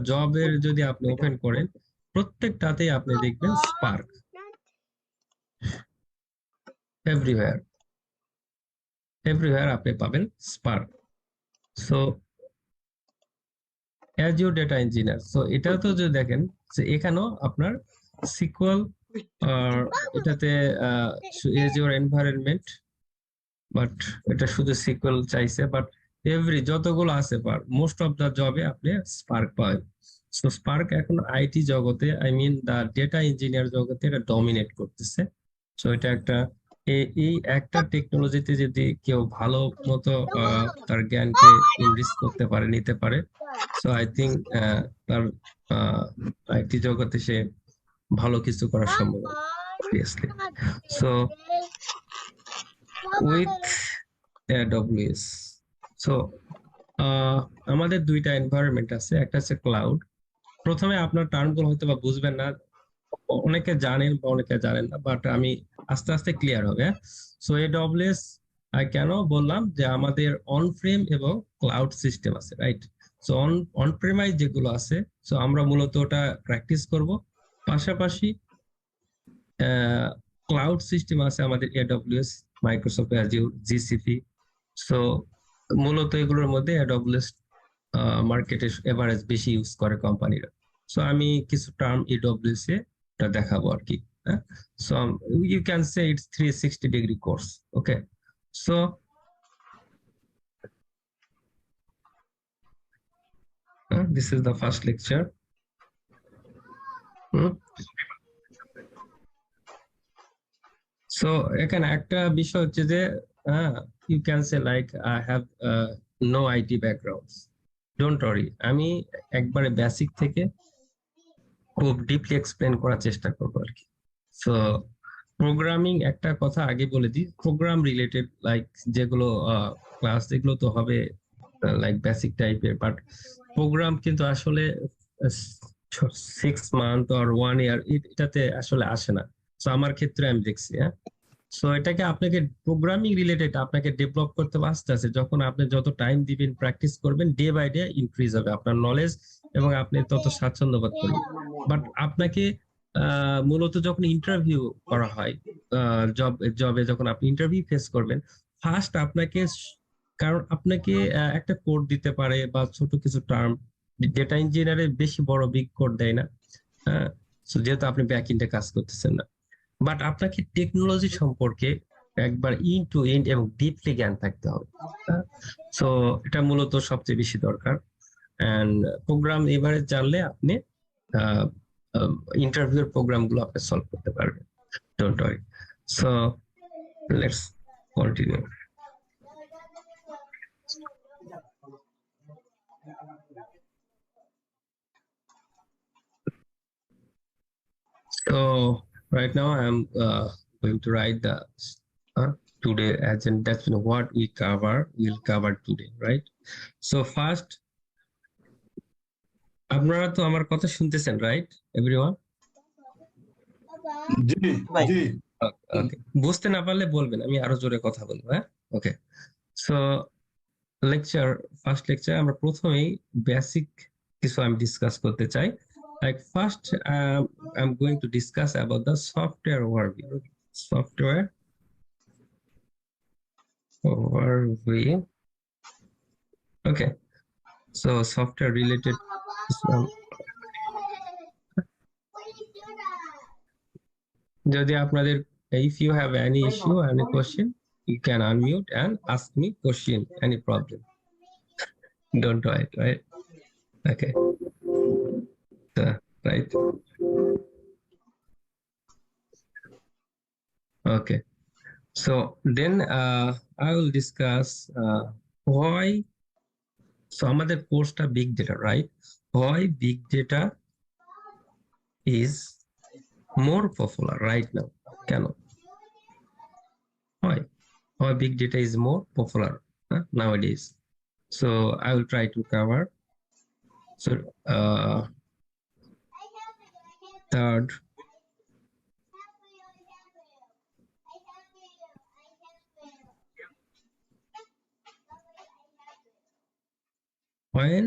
জবের যদি আপনি ওপেন করেন প্রত্যেকটাতেই আপনি দেখবেন স্পার্ক এভরিওয়্যার আপনি পাবেন spark. So Azure data engineer, so এটা তো যদি দেখেন যে এখানেও আপনার সিকুয়েল আর এটাতে অ্যাজিওর এনভায়রনমেন্ট, বাট এটা শুধু সিকুয়েল চাইছে, বাট যতগুলো আছে মোস্ট অফ দা জবে আপনি স্পার্ক পাবেন। সো স্পার্ক এখন আইটি জগতে, I mean the data engineer জগতে এটা ডমিনেট করতেছে। সো এটা একটা এই একটা টেকনোলজিতে যদি কেউ ভালো মতো তার জ্ঞানকে ইনরিচ করতে পারে, নিতে পারে, সো আই থিঙ্ক তার আইটি জগতে সে ভালো কিছু করা সম্ভব obviously. So with AWS, so আমাদের দুইটা এনভায়রনমেন্ট আছে, একটা হচ্ছে ক্লাউড। প্রথমে আপনার টার্মগুলো হয়তো বা বুঝবেন না, অনেকে জানেন বা অনেকে জানেন না, বাট আমি আস্তে আস্তে ক্লিয়ার হবে। সো AWS কেন বললাম যে আমাদের অন ফ্রেম এবং ক্লাউড সিস্টেম আছে, রাইট? সো অন প্রেমাইজ যেগুলো আছে, সো আমরা মূলত ওটা প্র্যাকটিস করব। পাশাপাশি ক্লাউড সিস্টেম আছে আমাদের AWS, মাইক্রোসফট অ্যাজিউর, জিসিপি। সো মূলত এগুলোর মধ্যে AWS মার্কেটে এভারেজ বেশি ইউজ করে কোম্পানিরা। সো আমি কিছু টার্ম AWS এ দেখাবো আর কি। So you can say it's 360-degree course. Okay, so this is the first lecture. So এখানে একটা বিষয় হচ্ছে যে you can say like I have no IT background. Don't worry, আমি একবারে বেসিক থেকে খুব ডিপলি এক্সপ্লেন করার চেষ্টা করবো আর কি। সো প্রোগ্রামিং, একটা কথা আগে বলে দিই, প্রোগ্রাম রিলেটেড লাইক যেগুলো ক্লাস, এগুলো তো হবে লাইক বেসিক টাইপের, বাট প্রোগ্রাম কিন্তু আসলে 6 মান্থ আর 1 ইয়ার এটাতে আসলে আসে না। তো আমার ক্ষেত্রে আমি দেখছি, হ্যাঁ। সো এটাকে আপনাকে প্রোগ্রামিং রিলেটেড আপনাকে ডেভেলপ করতে হবে আস্তে আস্তে। যখন আপনি যত টাইম দিবেন, প্র্যাকটিস করবেন, ডে বাই ডে ইনক্রিজ হবে আপনার নলেজ এবং আপনি তত স্বাচ্ছন্দ্য বোধ করবেন। বাট আপনাকে মূলত যখন ইন্টারভিউ করা হয়, জবে যখন আপনি ইন্টারভিউ ফেস করবেন, ফার্স্ট আপনাকে, কারণ আপনাকে একটা কোড দিতে পারে বা ছোট কিছু টার্ম, ডেটা ইঞ্জিনিয়ারে বেশি বড় বিগ কোড দেয় না, হ্যাঁ। So যেহেতু আপনি ব্যাক এন্ডে কাজ করতেছেন না, বাট আপনাকে টেকনোলজি সম্পর্কে একবার ইন টু এন্ড এবং ডিপলি জ্ঞান থাকতে হবে। সো এটা মূলত সবচেয়ে বেশি দরকার। এন্ড প্রোগ্রাম এবারে জানলে আপনি ইন্টারভিউর প্রোগ্রাম গুলো আপনি সলভ করতে পারবেন। Don't worry. So let's continue. So right now I'm going to write the today agenda. That's what we'll cover today, right? So first, আপনারা তো আমার কথা শুনতেছেন, রাইট এভরিওয়ান? জি জি। ওকে, বুঝতে না পারলে বলবেন, আমি আরো জোরে কথা বলবো, হ্যাঁ। ওকে, সো ফার্স্ট লেকচার আমরা প্রথমেই বেসিক কিছু আমি ডিসকাস করতে চাই। Like first I am going to discuss about the software overview. Software overview. Okay, so software related. যদি আপনাদের, if you have any issue, any question, you can unmute and ask me question, any problem. Don't write, right? Okay. So, right. Okay. So then I will discuss why. So আমাদের কোর্সটা big data, right? Why big data is more popular right now? কেন? Why big data is more popular nowadays? So I will try to cover. So third, when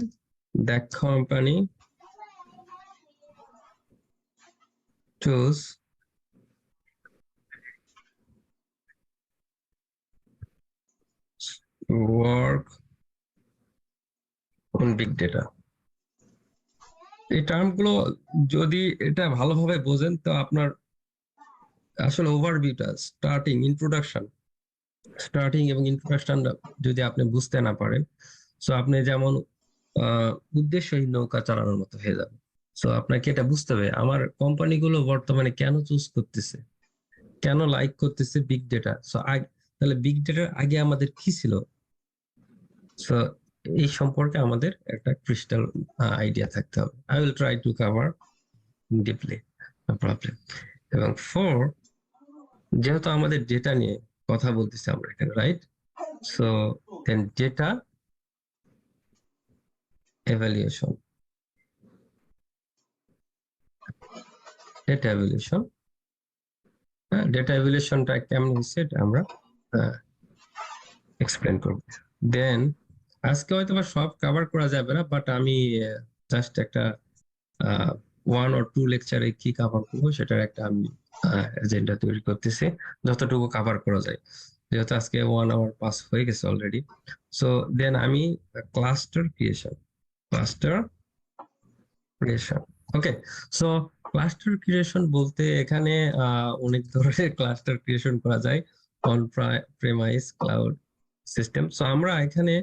the company choose work on big data। এই টার্মগুলো যদি এটা ভালোভাবে বোঝেন তো আপনার আসলে ওভারভিউটা starting এবং ইন্ট্রোডাকশন যদি আপনি বুঝতে না পারেন, সো আপনি যেমন উদ্দেশ্যহীন নৌকা চালানোর মতো হয়ে যাবে। সো আপনাকে এটা বুঝতে হবে আমার কোম্পানিগুলো বর্তমানে কেন চুজ করতেছে, কেন লাইক করতেছে বিগ ডেটা। সো তাহলে বিগ ডেটার আগে আমাদের কি ছিল, সো এই সম্পর্কে আমাদের একটা ক্রিস্টাল আইডিয়া থাকতে হবে। I will try to cover deeply, no problem. এবং ফোর, যেহেতু আমাদের ডেটা নিয়ে কথা বলতেছি আমরা এখানে, right? So then data evaluation, data evaluation, data evaluationটা কেমন হচ্ছে এটা আমরা এক্সপ্লেন করব। দেন আজকে হয়তো বা সব কভার করা যাবে না, বাট আমি জাস্ট একটা 1 or 2 লেকচারে কি কভার করবো সেটার একটা আমি এজেন্ডা তৈরি করতেছি, যতটুকু কভার করা যায়, যেহেতু আজকে 1 আওয়ার পাস হয়ে গেছে অলরেডি। সো দেন আমি ক্লাস্টার ক্রিয়েশন। ওকে, সো ক্লাস্টার ক্রিয়েশন বলতে এখানে অনেক ধরনের ক্লাস্টার ক্রিয়েশন করা যায় অন প্রেমাইস ক্লাউড সিস্টেম। সো আমরা এখানে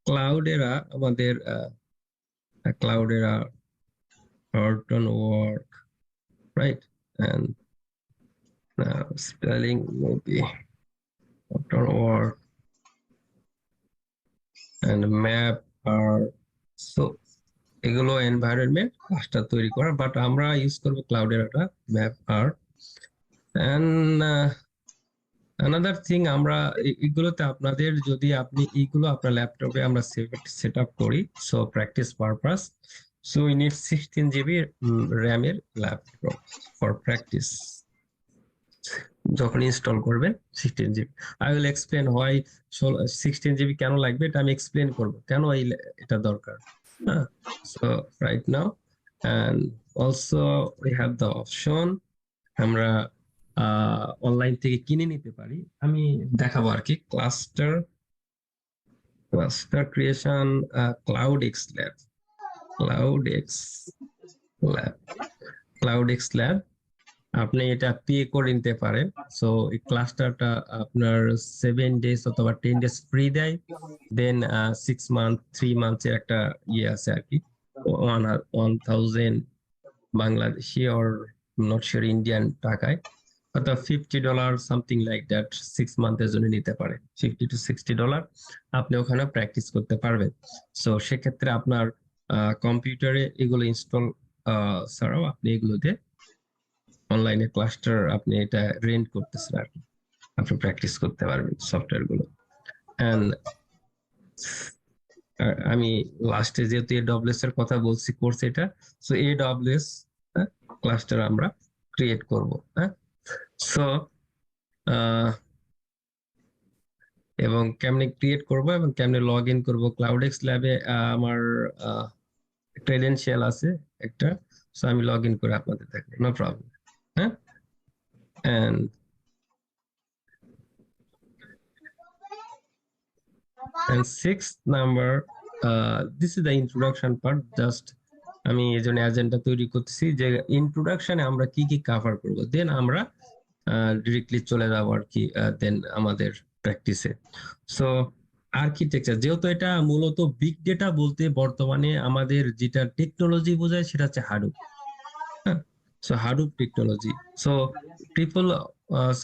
ক্লাউডেরা আমাদের ক্লাউডেরা Horton work, right? And spelling maybe Horton work and map are, so এগুলো এনভায়রনমেন্ট ক্লাস্টার তৈরি করা, বাট আমরা ইউজ করব ক্লাউডের একটা MapR. And another thing, আমরা এগুলোতে আপনাদের যদি আপনি এইগুলো আপনার ল্যাপটপে আমরা সেট আপ করি, so practice purpose, so we need 16 GB র্যামের ল্যাপটপ ফর প্র্যাকটিস। যখন ইনস্টল করবেন 16 GB, I will explain why 16 GB কেন লাগবে, এটা আমি এক্সপ্লেন করব কেন এটা দরকার। হ্যাঁ, so right now and also we have the option, আমরা অনলাইন থেকে কিনে নিতে পারি। আমি দেখাবো আর কি cluster creation, cloud x lab cloud x lab cloud x lab আপনি এটা পে করে নিতে পারেন। সো এই ক্লাস্টারটা আপনার 7 days অথবা 10 days ফ্রি দেয়। দেন 6 month 3 months-এর একটা ইয়ে আছে আর কি, 1000 Bangladeshi or not sure Indian টাকায়, অর্থাৎ $50 সামথিং লাইক দ্যাট 6 মান্থের জন্য নিতে পারেন। $50 to $60 আপনি ওখানে প্র্যাকটিস করতে পারবেন। সো সেক্ষেত্রে আপনার কম্পিউটারে এগুলো ইনস্টল ছাড়াও আপনি এগুলোতে অনলাইনে ক্লাস্টার আপনি এটা রেন্ট করতেছেন আর কি, আপনি প্র্যাকটিস করতে পারবেন সফটওয়্যার গুলো। এন্ড আমি লাস্টে যেহেতু এডব্লিউএস এর কথা বলছি কোর্স এটা, সো এডব্লিউএস ক্লাস্টার আমরা ক্রিয়েট করব। হ্যাঁ, সো এবং কেমনে ক্রিয়েট করব এবং কেমনে লগ ইন করবো, ক্লাউডেক্স ল্যাবে আমার ক্রেডেনশিয়াল আছে একটা, সো আমি লগ ইন করে আপনাদের দেখবো, নো প্রবলেম। হ্যাঁ, and sixth number, this is the introduction part, just আমি এই জন্য এজেন্ডা তৈরি করতেছি যে ইন্ট্রোডাকশনে আমরা কি কি কভার করব, দেন আমরা ডিরেক্টলি চলে যাবো আর কি দেন আমাদের প্র্যাকটিসে। সো আর্কিটেকচার, যেহেতু এটা মূলত বিগ ডেটা বলতে বর্তমানে আমাদের যেটা টেকনোলজি বোঝায় সেটা হচ্ছে হাডুপ। So Hadoop technology. So people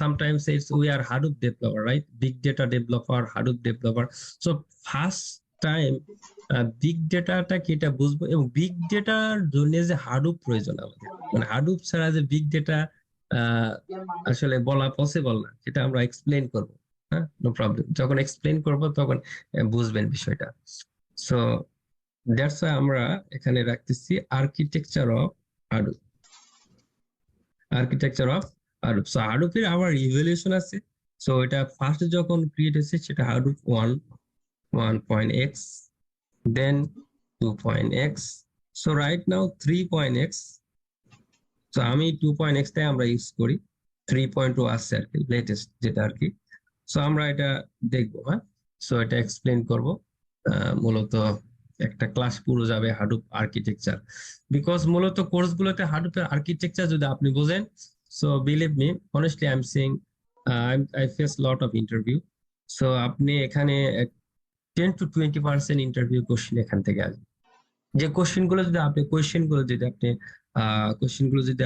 sometimes says we are Hadoop developer, right? Big data developer, Hadoop developer. So first time big ডেটাটা কি এটা বুঝবো, এবং বিগ ডেটার জন্য যে হাডুপ প্রয়োজন আমাদের, মানে হাডুপ ছাড়া যে বিগ ডেটা আসলে বলা পসিবল না, সেটা আমরা এক্সপ্লেন করব। হ্যাঁ, নো প্রবলেম, যখন এক্সপ্লেন করব তখন বুঝবেন বিষয়টা। সো দ্যাটস আমরা এখানে রাখতেছি architecture of Hadoop, architecture of Hadoop. So হাডুপের আবার ইভ্যালুয়েশন আছে। সো এটা ফার্স্ট যখন ক্রিয়েট হয়েছে সেটা হাডুপ 1.x, দেন 2.x, সো রাইট নাও 3.x তো আমি 2.x টাই আমরা ইউজ করি, 3.2 আসছে আর কি লেটেস্ট যেটা আর কি। সো আমরা এটা দেখবো, হ্যাঁ। সো এটা এক্সপ্লেন করব। মূলত একটা ক্লাস পুরো যাবে হাডুপ আর্কিটেকচার, বিকজ মূলত কোর্স গুলোতে হাডুপের আর্কিটেকচার যদি আপনি বোঝেন, so believe me honestly I am saying, I face lot of interview. So আপনি এখানে 10 to 20% ইন্টারভিউ কোশ্চেন এখান থেকে আসবে। যে কোশ্চেন গুলো যদি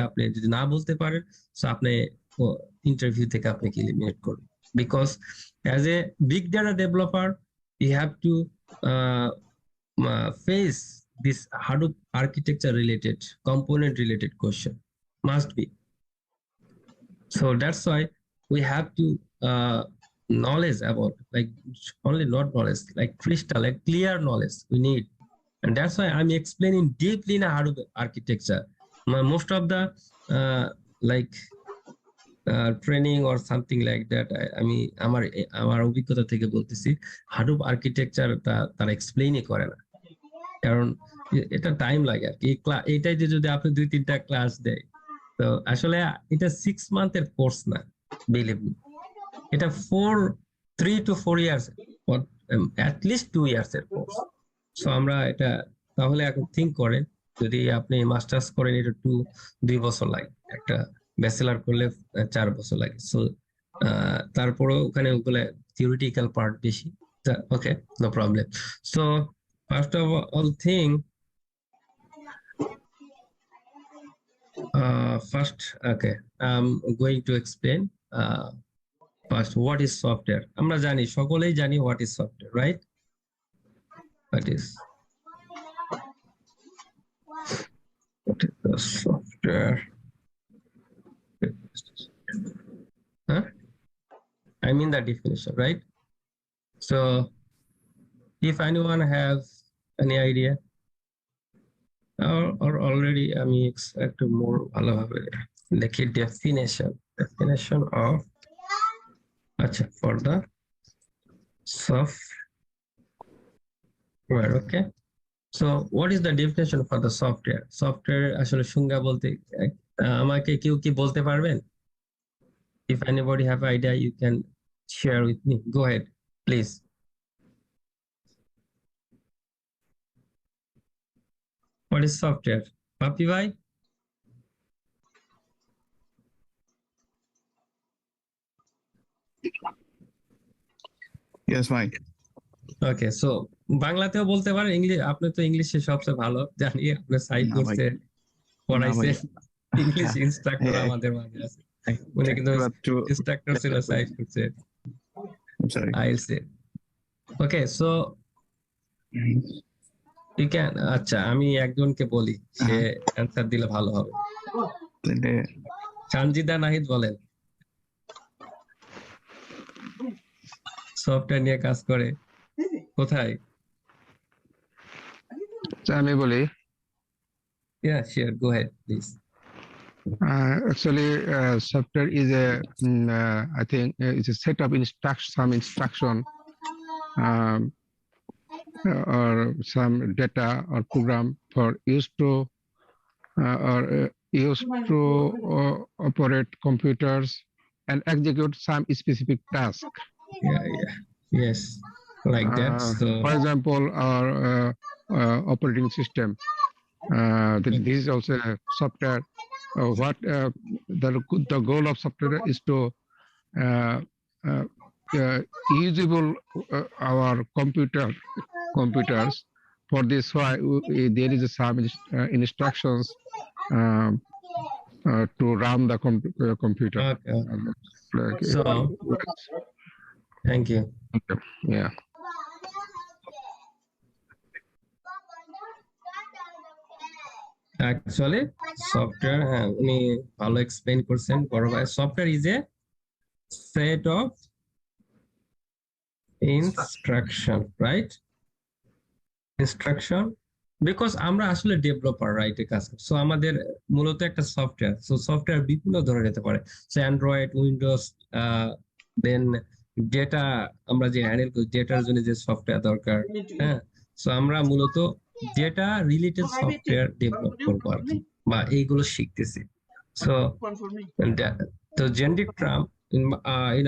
আপনি যদি না বলতে পারেন, সো আপনি ইন্টারভিউ থেকে আপনাকে এলিমিনেট করবে। Because as a big data developer you have to face this Hadoop architecture related, component related question must be. So that's why we have to knowledge about, like, only not knowledge, like crystal, like clear knowledge we need. And that's why I'm explaining deeply in Hadoop architecture. Most of the like training or something like that, আমি আমার অভিজ্ঞতা থেকে বলতেছি, হাডুপ architecture তারা এক্সপ্লেইনই করে না, কারণ এটা টাইম লাগে আর কি। এটাই যে যদি আপনি 2-3টা ক্লাস দেয়, তো আসলে এটা 6 মান্থের কোর্স না, বিলিভ মি। এটা 3 to 4 ইয়ার্স, অ্যাটলিস্ট 2 ইয়ার্স এর কোর্স। সো আমরা এটা, তাহলে এখন থিঙ্ক করেন, যদি আপনি মাস্টার্স করেন এটা 2 বছর লাগে, একটা ব্যাচেলার করলে 4 বছর লাগে। সো তারপরেও ওখানে ওগুলো থিওরিটিক্যাল পার্ট বেশি। Okay, no problem. So first of all thing, first, okay, I'm going to explain first what is software. আমরা জানি, সকলেই জানি what is software, right? What is the software? Huh? I mean the definition, right? So if anyone have any idea, or already আমি একটু more ভালোভাবে দেখি definition of, আচ্ছা, for the software, okay. So what is the definition for the software? Software আসলে সংজ্ঞা বলতে আমাকে কেউ কি বলতে পারবেন? If anybody have idea, you can share with me. Go ahead, please. What is software? Papi bhai? Yes, Mike. Okay, so বাংলাতেও বলতে পারেন, ইংলিশ, আপনি তো ইংলিশে সবচেয়ে ভালো জানি, আপনি সাইড না ভাই, করছে, পড়াইছে, ইংলিশ ইনস্ট্রাক্টর হ্যাঁ, আমাদের মাঝে আছে, উনি কিন্তু ইনস্ট্রাক্টর ছিল, সাইড করছে, sorry. আইএলসে। ওকে, সো ইউ ক্যান, আচ্ছা আমি একজনকে বলি, সে অ্যান্সার দিলে ভালো হবে। তাহলে সানজিদা নাহিদ বলেন, সফটওয়্যার নিয়ে কাজ করে কোথায়? আমি বলি, Yeah, sure, go ahead, please. actually software is a I think it's a set of some instruction um, or some data or program for used to operate computers and execute some specific task. Yeah, yes, like that. So For example, our operating system. This is also a software. What the goal of software is to usable our computers. For this, why there is some instructions to run the computer. okay. So thank you. Yeah. Actually, software, হ্যাঁ, উনি ভালো explain করছেন বড় ভাই। Software is a set of instruction, right? Instruction, because আমরা আসলে developer, right, এ কাজ করি। সো আমাদের মূলত একটা সফটওয়্যার, সো সফটওয়্যার বিভিন্ন ধরনের হতে পারে, সো অ্যান্ড্রয়েড, উইন্ডোজ, দেন ডেটা, আমরা যে হ্যান্ডেল করি ডেটার জন্য যে সফটওয়্যার দরকার, হ্যাঁ। সো আমরা মূলত ডেটা রিলেটেড সফটওয়্যার ডেভেলপ করবো আর কি, বা এইগুলো শিখতেছি। So the generic term in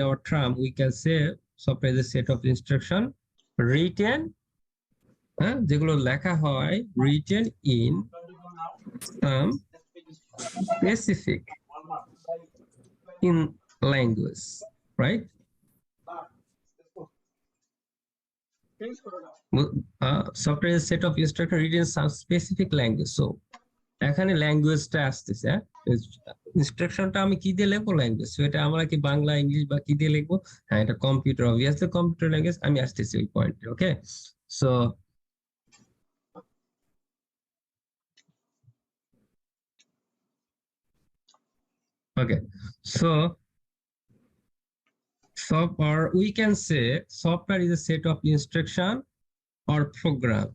our term we can say software is a set of instruction written যেগুলো লেখা হয় written in some specific in language, right? Software is a set of instruction written in some specific language. So এখানে ল্যাঙ্গুয়েজটা আসতেছে ইনস্ট্রাকশনটা আমি কি দিয়ে লিখবো language, এটা আমরা কি বাংলা ইংলিশ বা কি দিয়ে লিখবো, হ্যাঁ এটা কম্পিউটার, অবভিয়াসলি কম্পিউটার ল্যাঙ্গুয়েজ, আমি আসতেছি ওই পয়েন্টে। ওকে, so okay, so or we can say software is a set of instruction or program.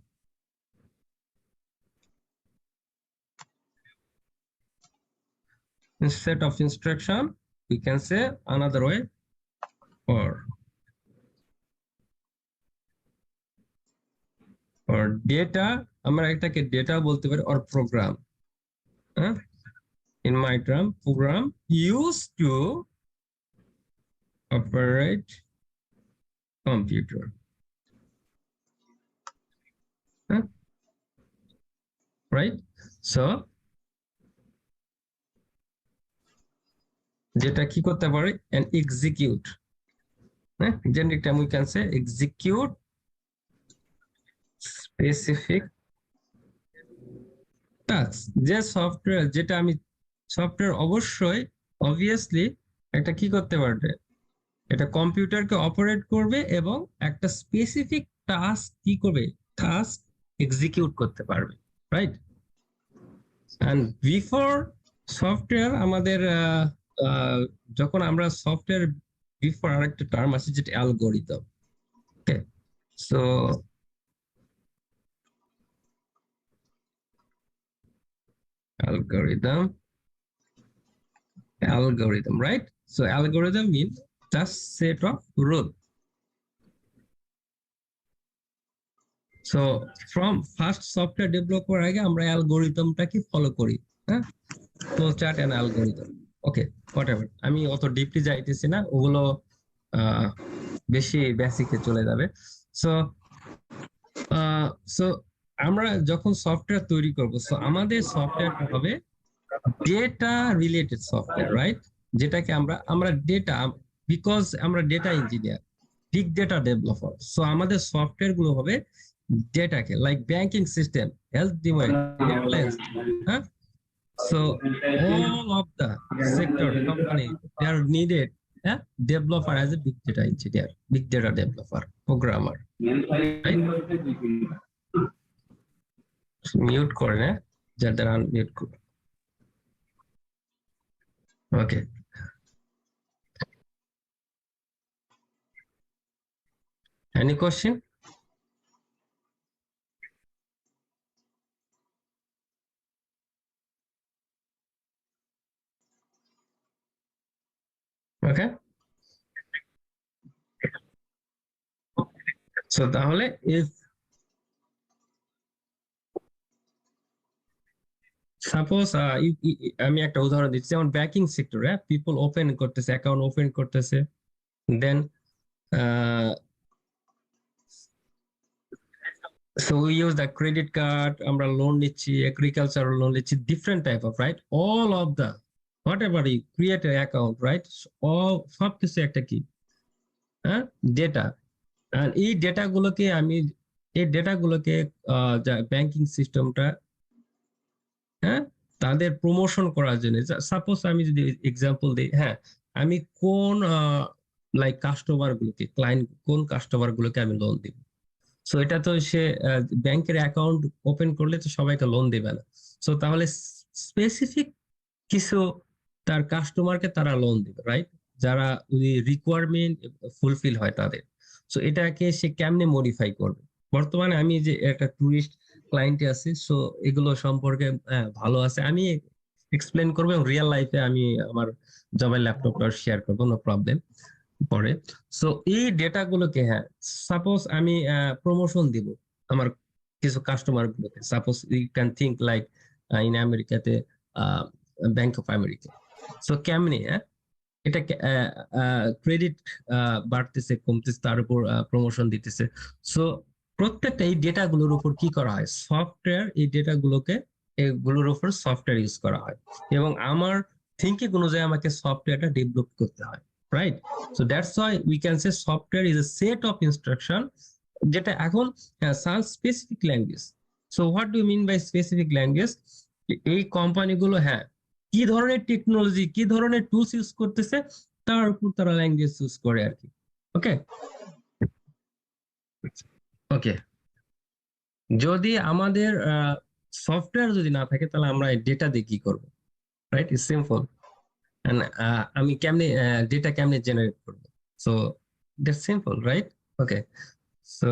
Instead of instruction we can say another way or data, আমরা এটাকে ডেটা বলতে পারি, or program. In my term, program used to operate computer. Right? So যেটা কি করতে পারে and execute. Generic term we can say execute specific tasks. যে software, যেটা আমি সফটওয়্যার অবশ্যই obviously একটা কি করতে পারবে, এটা কম্পিউটারকে অপারেট করবে এবং একটা স্পেসিফিক টাস্ক কি করবে, টাস্ক এক্সিকিউট করতে পারবে, রাইট? এন্ড বিফোর সফটওয়্যার আমাদের যখন আমরা সফটওয়্যার বিফোর আরেকটা টার্ম আছে যেটা algorithm. Okay, so algorithm, right? So algorithm means just set of rule. So from first software developer আগে আমরা অ্যালগরিদমটাকে ফলো করি, হ্যাঁ, flow chart and algorithm. Okay, whatever, আমি অত ডিপলি যাইতেছি না, ওগুলো বেশি বেসিকে চলে যাবে। সো সো আমরা যখন সফটওয়্যার তৈরি করব, সো আমাদের সফটওয়্যারটা হবে ডেটা রিলেটেড সফটওয়্যার, রাইট? যেটাকে আমরা ডেটা, বিকজ আমরা data engineer, big data developer, so আমাদের সফটওয়্যার গুলো হবে ডেটাকে, like banking system, health device, airlines, হ্যাঁ। So all of the sector company, they are needed a developer as a big data engineer, big data developer, programmer, right? Mute করেন, যাদের unmute করুন। Okay. Any question? Okay. So তাহলে if suppose আমি একটা উদাহরণ দিচ্ছি, যেমন ব্যাংকিং সেক্টরে পিপল ওপেন করতেছে, অ্যাকাউন্ট ওপেন করতেছে, দেন so we use the credit card, আমরা লোন নিচ্ছি, এগ্রিকালচারাল লোন নিচ্ছি, different type of, right? All of the whatever you create an account, right? all সবকিছু একটা কি, হ্যাঁ, ডেটা। আর এই ডেটাগুলোকে ব্যাংকিং সিস্টেমটা, হ্যাঁ, তাদের প্রমোশন করার জন্য, সাপোজ আমি যদি এক্সাম্পল দিই, হ্যাঁ, আমি কোন লাইক কাস্টমার গুলোকে, ক্লায়েন্ট কোন কাস্টমার গুলোকে আমি লোন দিব, সো এটা তো সে ব্যাংকের অ্যাকাউন্ট ওপেন করলে তো সবাইকে লোন দেবে না, সো তাহলে স্পেসিফিক কিছু তার কাস্টমারকে তারা লোন দেবে, রাইট? যারা ওই রিকোয়ারমেন্ট ফুলফিল হয় তাদের। সো এটাকে সে কেমনে মডিফাই করবে? বর্তমানে আমি যে একটা টুরিস্ট ক্লায়েন্টে আছি, সো এগুলো সম্পর্কে ভালো আছে, আমি এক্সপ্লেন করবো এবং রিয়েল লাইফে আমি আমার জবের ল্যাপটপটা শেয়ার করবো, নো প্রবলেম পরে। সো এই ডেটা গুলোকে, হ্যাঁ, সাপোজ আমি প্রমোশন দিব আমার কিছু কাস্টমার গুলোকে, suppose you can think like in আমেরিকাতে ব্যাংক অফ আমেরিকা। সো কেমনে এটা ক্রেডিট বাড়তেছে কমতেছে, তার উপর প্রমোশন দিতেছে। সো প্রত্যেকটা এই ডেটা গুলোর উপর কি করা হয়, সফটওয়্যার এই ডেটা গুলোকে এগুলোর উপর সফটওয়্যার ইউজ করা হয়, এবং আমার থিঙ্কিং অনুযায়ী আমাকে সফটওয়্যারটা ডেভেলপ করতে হয়, right? So that's why we can say software is a set of instruction, যেটা এখন some specific language. So what do mean by specific language? এই কোম্পানিগুলো কি ধরনের টেকনোলজি, কি ধরনের টুলস ইউজ করতেছে, তার উপর তারা ল্যাঙ্গুয়েজ ইউজ করে আর কি। ওকে ওকে, যদি আমাদের সফটওয়্যার যদি না থাকে, তাহলে আমরা ডেটা দিয়ে কি করবো, রাইট? It's simple. আমি কেমনে ডেটা কেমনে জেনারেট করবো? So that's simple, right? Okay, so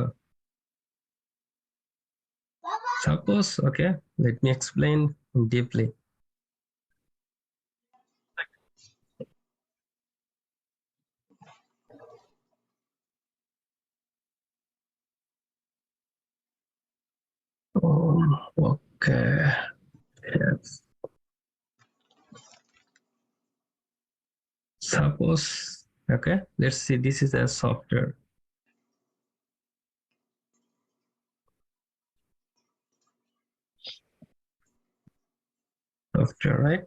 suppose, okay, let me explain deeply. Okay, yes. Suppose, okay, let's see, this is a software. Software, right?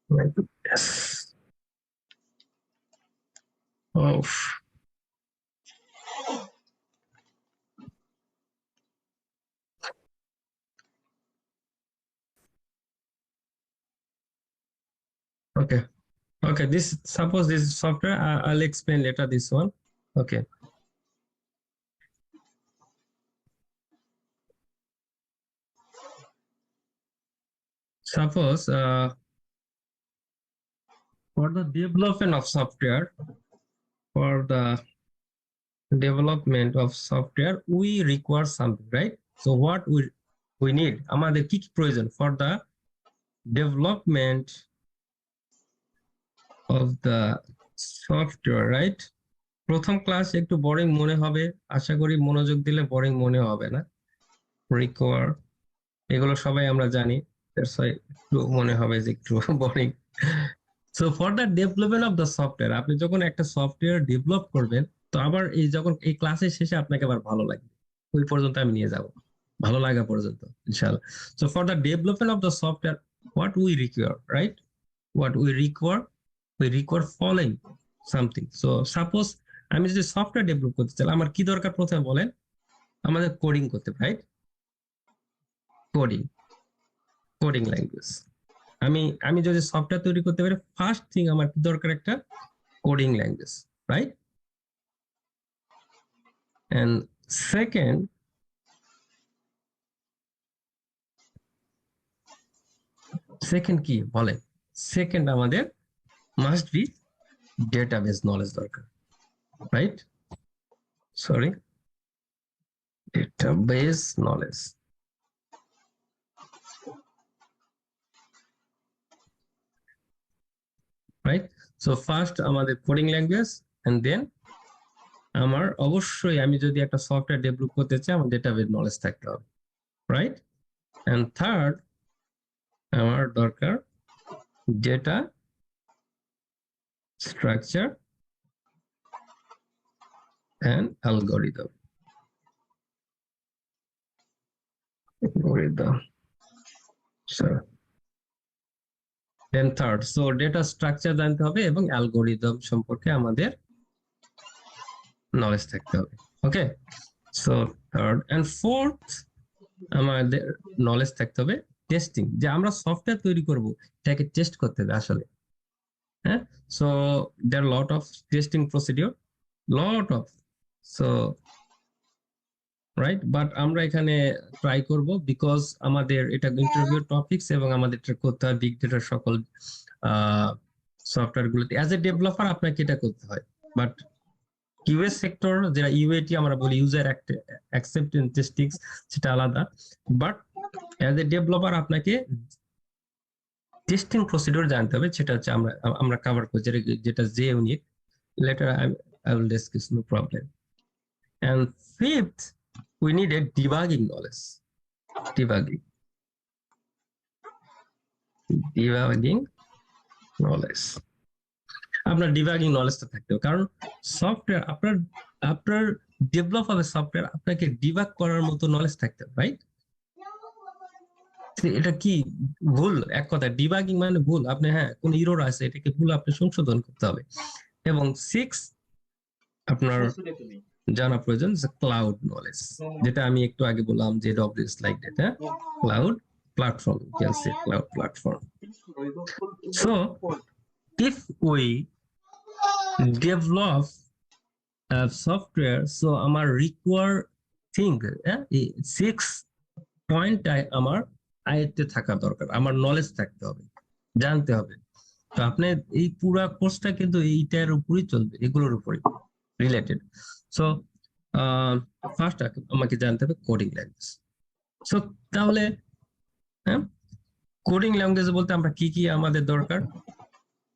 Like this. Oh, okay. Okay, this, suppose this is software. I'll explain later this one. Okay. Suppose for the development of software, we require something, right? So what we need, আমাদের কি কি প্রয়োজন for the development of the software, right? প্রথম class একটু boring মনে হবে, আশা করি মনোযোগ দিলে বোরিং মনে হবে না। রিকোয়ার, এগুলো সবাই আমরা জানি, দ্যাটস ওয়াই একটু মনে হবে যে একটু boring. So for the development of the software, আপনি যখন একটা সফটওয়্যার ডেভেলপ করবেন, তো আবার এই যখন এই ক্লাসের শেষে আপনাকে আবার ভালো লাগবে, ওই পর্যন্ত আমি নিয়ে যাব, ভালো লাগা পর্যন্ত ইনশাআল্লাহ। So for the development of the software, what we require, right? What we require following something. So suppose আমি যদি সফটওয়্যার ডেভেলপ করতে চাই, আমার কি দরকার প্রথমে বলেন? আমাদের কোডিং করতে, রাইট? Coding language. আমি যদি সফটওয়্যার তৈরি করতে পারি, ফার্স্ট থিং আমার কি দরকার? একটা coding language, right? And second কি বলেন? সেকেন্ড আমাদের মাস্ট বি ডেটাবেস নলেজ দরকার, right? Sorry, database knowledge. Right? So first আমাদের কোডিং ল্যাঙ্গুয়েজ, এন্ড দেন আমার অবশ্যই, আমি যদি একটা সফটওয়্যার ডেভেলপ করতে চাই, আমার ডেটাবেস নলেজ থাকতে হবে, রাইট? এন্ড থার্ড আমার দরকার data structure and algorithm. Then third, so data structure জানতে হবে এবং অ্যালগরিদম সম্পর্কে আমাদের নলেজ থাকতে হবে। Okay, so third and fourth আমাদের নলেজ থাকতে হবে টেস্টিং, যে আমরা সফটওয়্যার তৈরি করব, এটাকে টেস্ট করতে হবে আসলে। হ্যাঁ, so there lot of testing procedure, lot of, so right, but আমরা এখানে ট্রাই করব, বিকজ আমাদের এটা ইন্টারভিউ টপিকস এবং আমাদের এটা করতে হয় বিগ ডেটার সকল সফটওয়্যার গুলোতে। অ্যাজ এ ডেভেলপার আপনাকে এটা করতে হয়, বাট কিউএস সেক্টর, যেটা ইউএটি আমরা বলি, ইউজার অ্যাকসেপ্টেন্স টেস্টিং, সেটা আলাদা। বাট অ্যাজ এ ডেভেলপার আপনাকে টেস্টিং প্রসিডিওর জানতে হবে, সেটা হচ্ছে আমরা কভার করছি, যেটা যে unit later I will discuss, no problem. And fifth, we need a debugging knowledge. Debugging knowledge. আপনার ডিবাগিং নলেজটা থাকতে হবে, কারণ সফটওয়্যার আপনার ডেভেলপ হবে সফটওয়্যার, আপনাকে ডিবাগ করার মতো নলেজ থাকতে হবে, রাইট? এটা কি ভুল? এক কথা ডিবাগিং মানে ভুল, আপনি হ্যাঁ কোন ইরর আছে এটাকে ভুল আপনি সংশোধন করতে হবে। এবং 6 আপনার জানা প্রয়োজন যে ক্লাউড নলেজ, যেটা আমি একটু আগে বললাম যে AWS লাইক দ্যাট, হ্যাঁ cloud platform, you can say cloud platform. So if we develop a software, so আমার require thing 6 পয়েন্ট আমার আয়ত্তে থাকা দরকার, আমার নলেজ থাকতে হবে, জানতে হবে। তো আপনি এই পুরো কোর্সটা কিন্তু এইটার উপরই চলবে, এগুলোর উপরই রিলেটেড। সো ফার্স্ট আমাকে জানতে হবে কোডিং ল্যাঙ্গুয়েজ। সো তাহলে হ্যাঁ কোডিং ল্যাঙ্গুয়েজ বলতে আমরা কি কি আমাদের দরকার,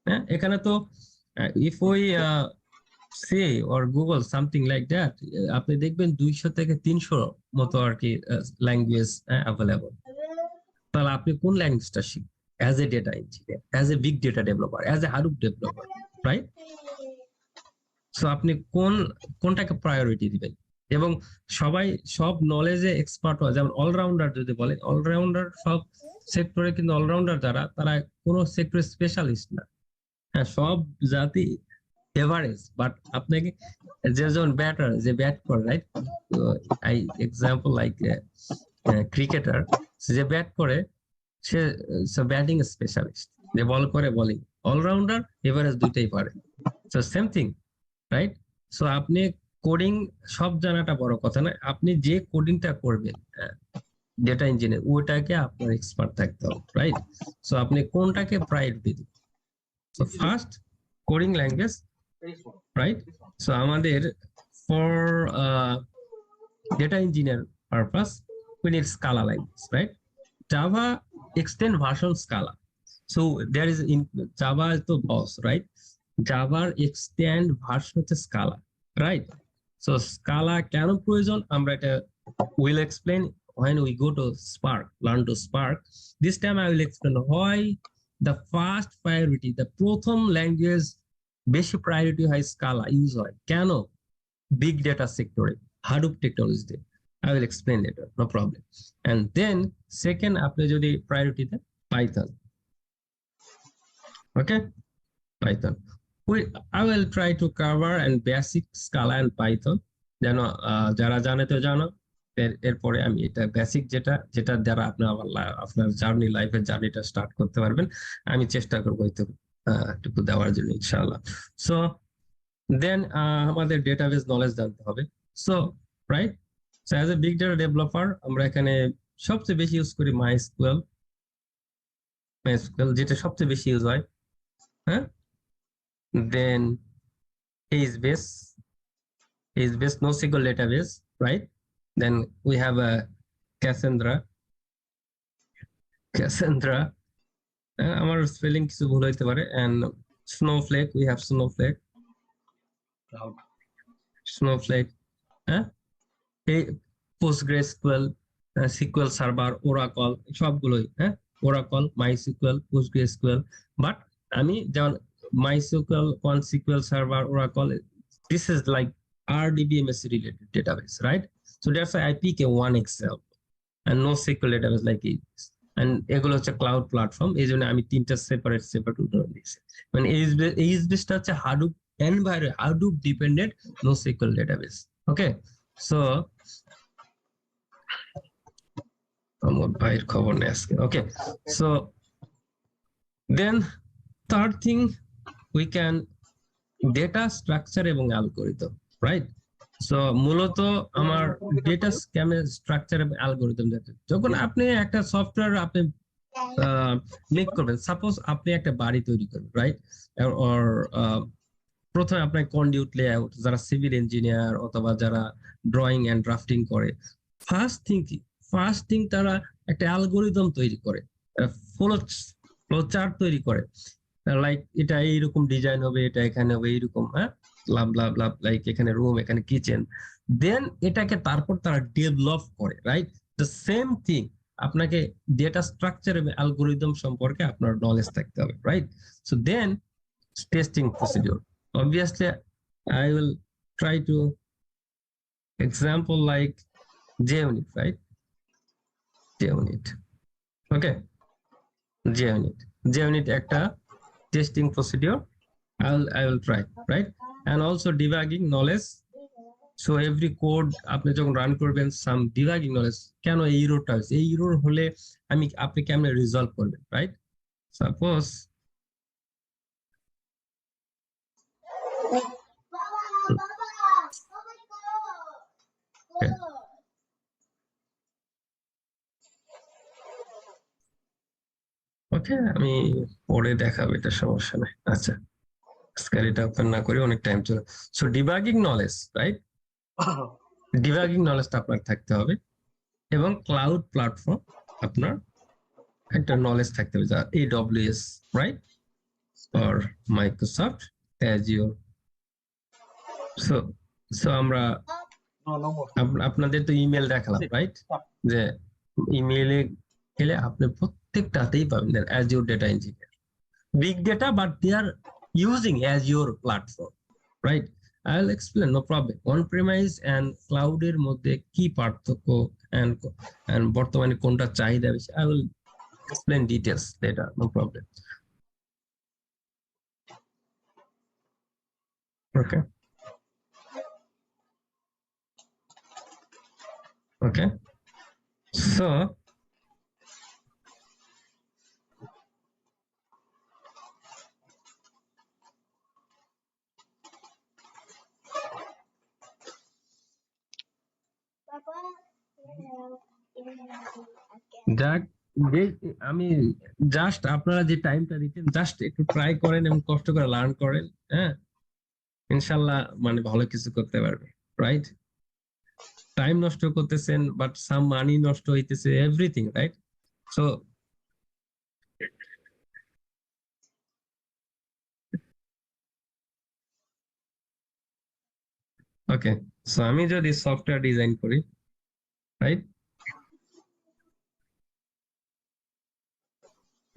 হ্যাঁ এখানে তো if we say or Google something like that, আপনি দেখবেন 200 থেকে 300 মতো আর কি ল্যাঙ্গুয়েজ অ্যাভেলেবল। তাহলে আপনি কোন ল্যাঙ্গুয়েজটা শিখবেন as a data engineer, as a big data developer, as a Hadoop developer, right? So আপনি কোনটাকে প্রায়োরিটি দিবেন? এবং সবাই সব নলেজে এক্সপার্ট হয়, যেমন অলরাউন্ডার যদি বলেন, অলরাউন্ডার সব সেক্টরে, কিন্তু অলরাউন্ডার যারা তারা কোনো সেক্টরে স্পেশালিস্ট না, হ্যাঁ সব জাতি এভারেজ। বাট আপনাকে যেজন ব্যাটার যে ব্যাট করে, right, I example like cricketer, যে ব্যাট করে সে ব্যাটিং স্পেশালিস্ট, যে বল করে বোলিং, অলরাউন্ডার এভারেজ দুইটাই পারে। So same thing, right? So আপনি কোডিং সব জানাটা বড় কথা না, আপনি যে কোডিংটা করবেন ডেটা ইঞ্জিনিয়ার ওটাকে আপনার এক্সপার্ট থাকতে হবে, রাইট? সো আপনি কোনটাকে প্রায়োরিটি দিবেন? So first coding language, right? So আমাদের for data engineer purpose we need Scala language, right? Java extend version Scala, so there is in Java is the boss, right? Java extend version হচ্ছে Scala, right? So Scala কেন প্রয়োজন আমরা এটা will explain when we go to Spark, learn to Spark. This time I will explain why the first priority, the প্রথম language বেশি priority হয় Scala use হয়, কেন? বিগ ডেটা সেক্টরে, হাডুপ টেকনোলজিতে। I will explain later, no problem. And then second, আপনি যদি priority দেন Python, okay? Python. I will try to cover and basic Scala and Python, যেন যারা জানে তো জানো, এরপরে আমি এটা বেসিক যেটা দ্বারা আপনার জার্নি, লাইফের জার্নিটা স্টার্ট করতে পারবেন, আমি চেষ্টা করবো এইটুকু দেওয়ার জন্য ইনশাআল্লাহ। সো দেন আমাদের ডেটাবেস নলেজ জানতে হবে। So right, so as a big data developer আমরা এখানে সবচেয়ে বেশি ইউজ করি mysql, যেটা সবচেয়ে বেশি ইউজ হয়, হ্যাঁ। দেন HBase, NoSQL database, right? Then we have a Cassandra. আমার স্পেলিং কিছু ভুল হইতে পারে। And Snowflake, we have Snowflake, হ্যাঁ, PostgreSQL, SQL Server, Oracle, সবগুলোই, হ্যাঁ, Oracle, MySQL, PostgreSQL। বাট আমি যেমন MySQL, SQL Server, Oracle, this is like RDBMS related database, right? So that's why I pick a one example and NoSQL database like it. And এগুলো হচ্ছে cloud platform, এই জন্য আমি তিনটা separate উদাহরণ দিয়েছি। মানে HBaseটা হচ্ছে Hadoop environment, Hadoop dependent NoSQL database, okay? So আমার ভাইয়ের খবর নেই আজকে, okay? So then third thing, we can data structure এবং অ্যালগরিদম, রাইট? সো মূলত আমার ডেটা স্ট্রাকচার এবং অ্যালগরিদম, যখন আপনি একটা সফটওয়্যার আপনি মেক করবেন, সাপোজ আপনি একটা বাড়ি তৈরি করবেন, রাইট? অর প্রথমে আপনার কন্ডিউট লেআউট, যারা সিভিল ইঞ্জিনিয়ার অথবা যারা ড্রয়িং এন্ড ড্রাফটিং করে, ফার্স্ট থিং তারা একটা অ্যালগরিদম তৈরি করে, ফ্লো চার্ট তৈরি করে, লাইক এটা এইরকম ডিজাইন হবে, এটা এখানে হবে এইরকম, হ্যাঁ। লাইক এখানে রুম, এখানে কিচেন, দেন এটাকে তারপর তারা ডেভেলপ করে, রাইট? দ্য সেম থিং, আপনাকে ডেটা স্ট্রাকচার এবং অ্যালগোরিদম সম্পর্কে আপনার নলেজ থাকতে হবে, right? So then testing procedure, obviously I will try to example like JUnit, right? JUnit, okay, JUnit একটা testing procedure, I will try, right? And also debugging knowledge. So every code আপনি যখন run করবেন, সাম debugging knowledge, কেন এই ইরোরটা হচ্ছে, এই error হলে আপনি কেমনে রিজলভ করবেন, রাইট? সাপোজ ওকে, আমি পরে দেখাবো, এটা সমস্যা নেই। আচ্ছা, স্ক্যারিটা ওপেন না করে অনেক টাইম চলে। So debugging knowledge, right? Debugging নলেজটা আপনার থাকতে হবে, এবং ক্লাউড প্ল্যাটফর্ম আপনার একটা নলেজ থাকতে হবে, যা AWS, right, or Microsoft Azure. So so আমরা আপনাদের তো ইমেল দেখালাম, রাইট? যে ইমেইলে গেলে আপনি প্রত্যেকটাতেই পাবেন Azure Data Engineer, Big Data, but they are using Azure platform, right? I'll explain, no problem. On-premise and cloud এর মধ্যে কি পার্থক্য and বর্তমানে কোনটা চাহিদা বেশি, I will explain details later, no problem. Okay. Okay. So যাক, আমি জাস্ট আপনারা যে টাইমটা দিচ্ছেন, জাস্ট একটু ট্রাই করেন এবং কষ্ট করে লার্ন করেন, হ্যাঁ, ইনশাল্লাহ মানে ভালো কিছু করতে পারবে, রাইট? টাইম নষ্ট করতেছেন, বাট সাম মানি নষ্ট হইতেছে, everything, right? So okay, so আমি যদি সফটওয়্যার ডিজাইন করি, right?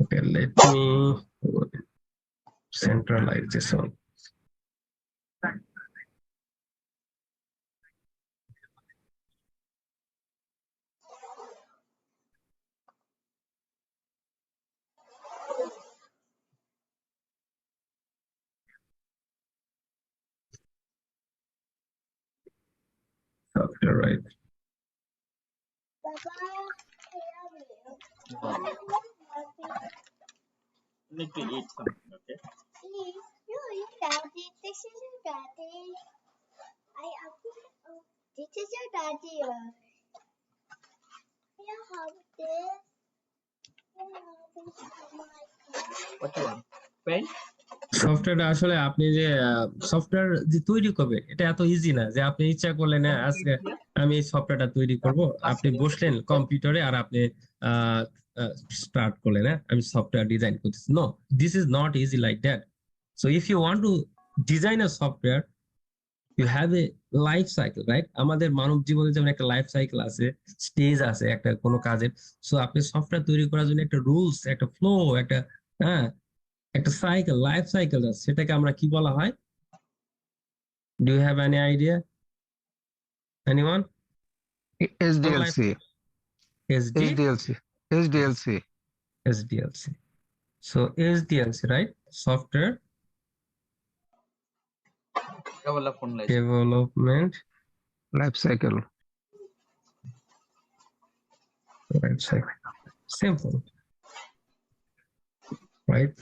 Okay, let me centralize this one. Software, right? Need to eat something, okay? Daddy. This is your daddy. This is your daddy. You have this. What you want? Pen? সফটওয়্যারটা আসলে আপনি যে software যে তৈরি করবে, এটা এত easy না যে আপনি ইচ্ছা করলেন না আজকে আমি এই সফটওয়্যারটা তৈরি করব, আপনি বসলেন কম্পিউটারে আর আপনি স্টার্ট করলেন, হ্যাঁ, আমি সফটওয়্যার ডিজাইন করতেছি। No, this is not easy like that. So if you want to design a software, you have a life cycle, right? আমাদের মানব জীবনে যেমন একটা লাইফ সাইকেল আছে, স্টেজ আছে একটা কোনো কাজের। সো আপনি সফটওয়্যার তৈরি করার জন্য একটা রুলস, একটা ফ্লো, একটা, হ্যাঁ, একটা সাইকেল, লাইফ সাইকেল আছে, সেটাকে আমরা কি বলা হয়? Do you have any idea? Anyone? SDLC, S D, SDLC, SDLC. SDLC. So SDLC, right? Software development Life cycle. Life cycle, simple, right?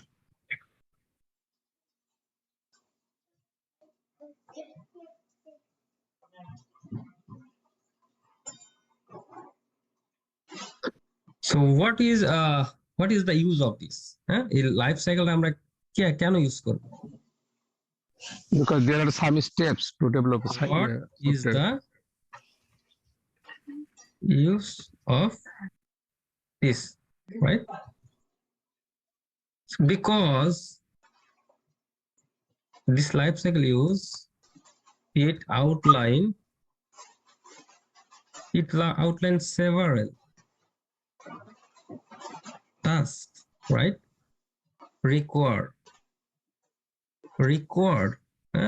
So what is the use of this? হ্যাঁ, এই life cycle আমরা কেন use করব? Because there are some steps to develop a What is software. the use of this, right? Because this life cycle use it outlines several tasks, right? Required,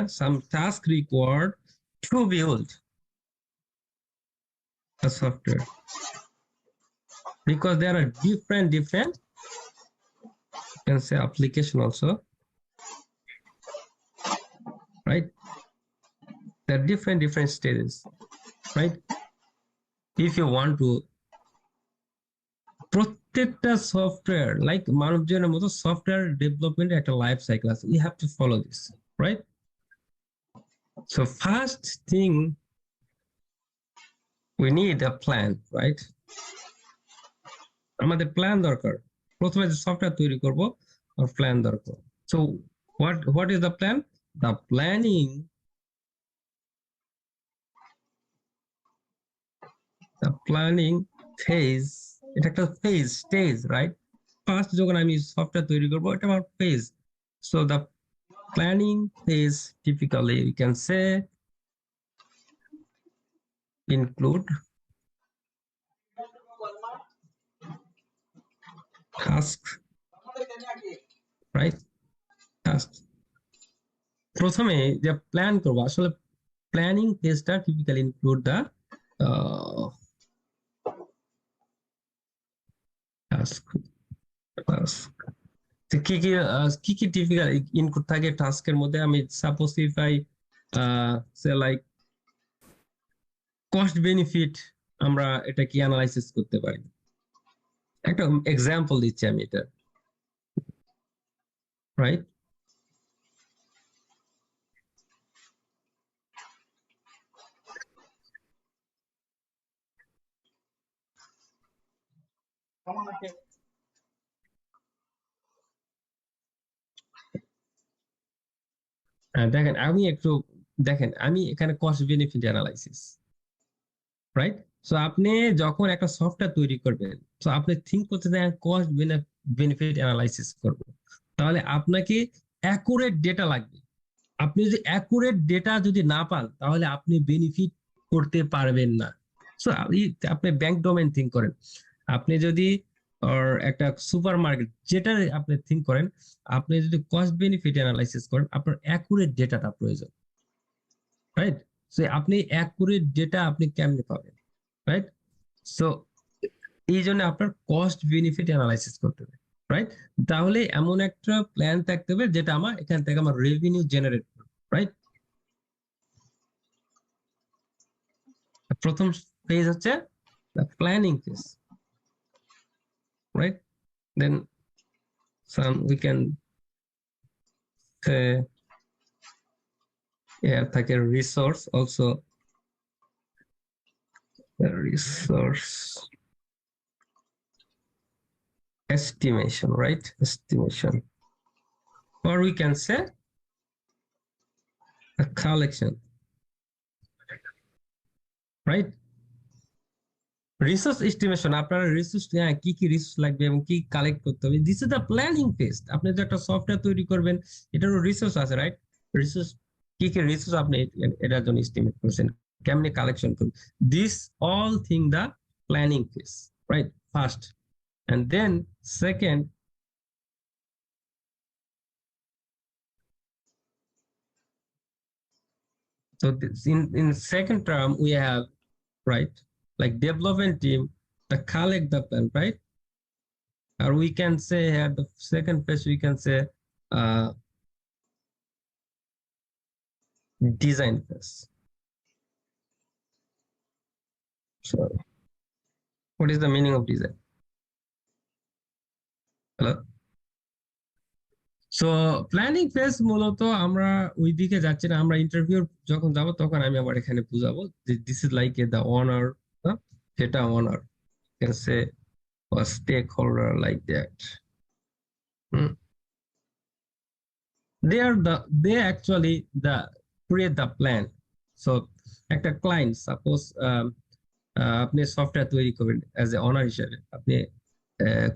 some task required to build a software, because there are different you can say application also, right? There are different stages, right? If you want to প্রত্যেকটা software like মানবজনের মতো software development একটা life cycle আছে, we have to follow this, right? So first thing we need a plan, right? আমাদের plan দরকার, প্রথমে যে software তৈরি করব আর প্ল্যান দরকার। So what is the plan? The planning phase, এটা একটা phase stage, right? ফার্স্ট যখন আমি সফটওয়্যার তৈরি করব এটা আমার phase. So the planning phase typically we can say include task, right? Task প্রথমে যে প্ল্যান করব, আসলে প্ল্যানিং ফেজটা টিপিক্যালি ইনক্লুড দ্য টাস্ক। কি কি টিপিক্যাল ইনপুট থাকে টাস্কের মধ্যে? আমি suppose if I say like cost benefit, আমরা এটা কি অ্যানালাইসিস করতে পারি। একটা এক্সাম্পল দিচ্ছি আমি এটা, রাইট? দেখেন আমি এখানে cost benefit analysis, right? So আপনি যখন একটা সফটওয়্যার তৈরি করবেন, তো আপনি থিঙ্ক করতে দেন কস্ট বেনিফিট অ্যানালাইসিস করব, তাহলে আপনাকে অ্যাকুরেট ডেটা লাগবে। আপনি যদি অ্যাকুরেট ডেটা যদি না পান, তাহলে আপনি বেনিফিট করতে পারবেন না। সো আপনি ব্যাংক ডোমেন থিঙ্ক করেন, আপনি যদি একটা সুপার মার্কেট, যেটা আপনি থিঙ্ক করেন, আপনি যদি কস্ট বেনিফিট অ্যানালাইসিস করেন, আপনার অ্যাকুরেট ডেটাটা প্রয়োজন, রাইট? সো আপনি অ্যাকুরেট ডেটা আপনি কেমনে পাবেন, রাইট? সো এই জন্য আপনার কস্ট বেনিফিট অ্যানালাইসিস করতে হবে, রাইট? তাহলে এমন একটা প্ল্যান থাকতে হবে যেটা আমার এখান থেকে আমার রেভিনিউ জেনারেট করবে, রাইট? প্রথম ফেজ হচ্ছে planning phase, right? Then we can say like a resource also, a resource estimation, right? Estimation, or we can say a collection, right? Resource estimation, আপনার রিসোর্স কি কি রিসোর্স লাগবে এবং কি collect করতে হবে, this is the planning phase. আপনি যে একটা সফটওয়্যার তৈরি করবেন, এটারও রিসোর্স আছে, রাইট? রিসোর্স কি কি রিসোর্স আপনি এটার জন্য এস্টিমেট করছেন, কেমনে কালেকশন করবেন, this all thing the planning phase, right? First, and then second, so this, in second term we have, right, like development team to collect the plan, right? Or we can say at the second phase we can say design phase. So what is the meaning of design? Hello? So planning phase মূলত আমরা ওই দিকে যাচ্ছি না, আমরা interview যখন যাব তখন আমি আবার এখানে বুঝাবো যে this is like the owner, যেটা owner can say stakeholder like that, they actually create the plan. So একটা ক্লায়েন্ট সাপোজ আপনি সফটওয়্যার তৈরি করবেন অ্যাজ এ ওনার হিসেবে, আপনি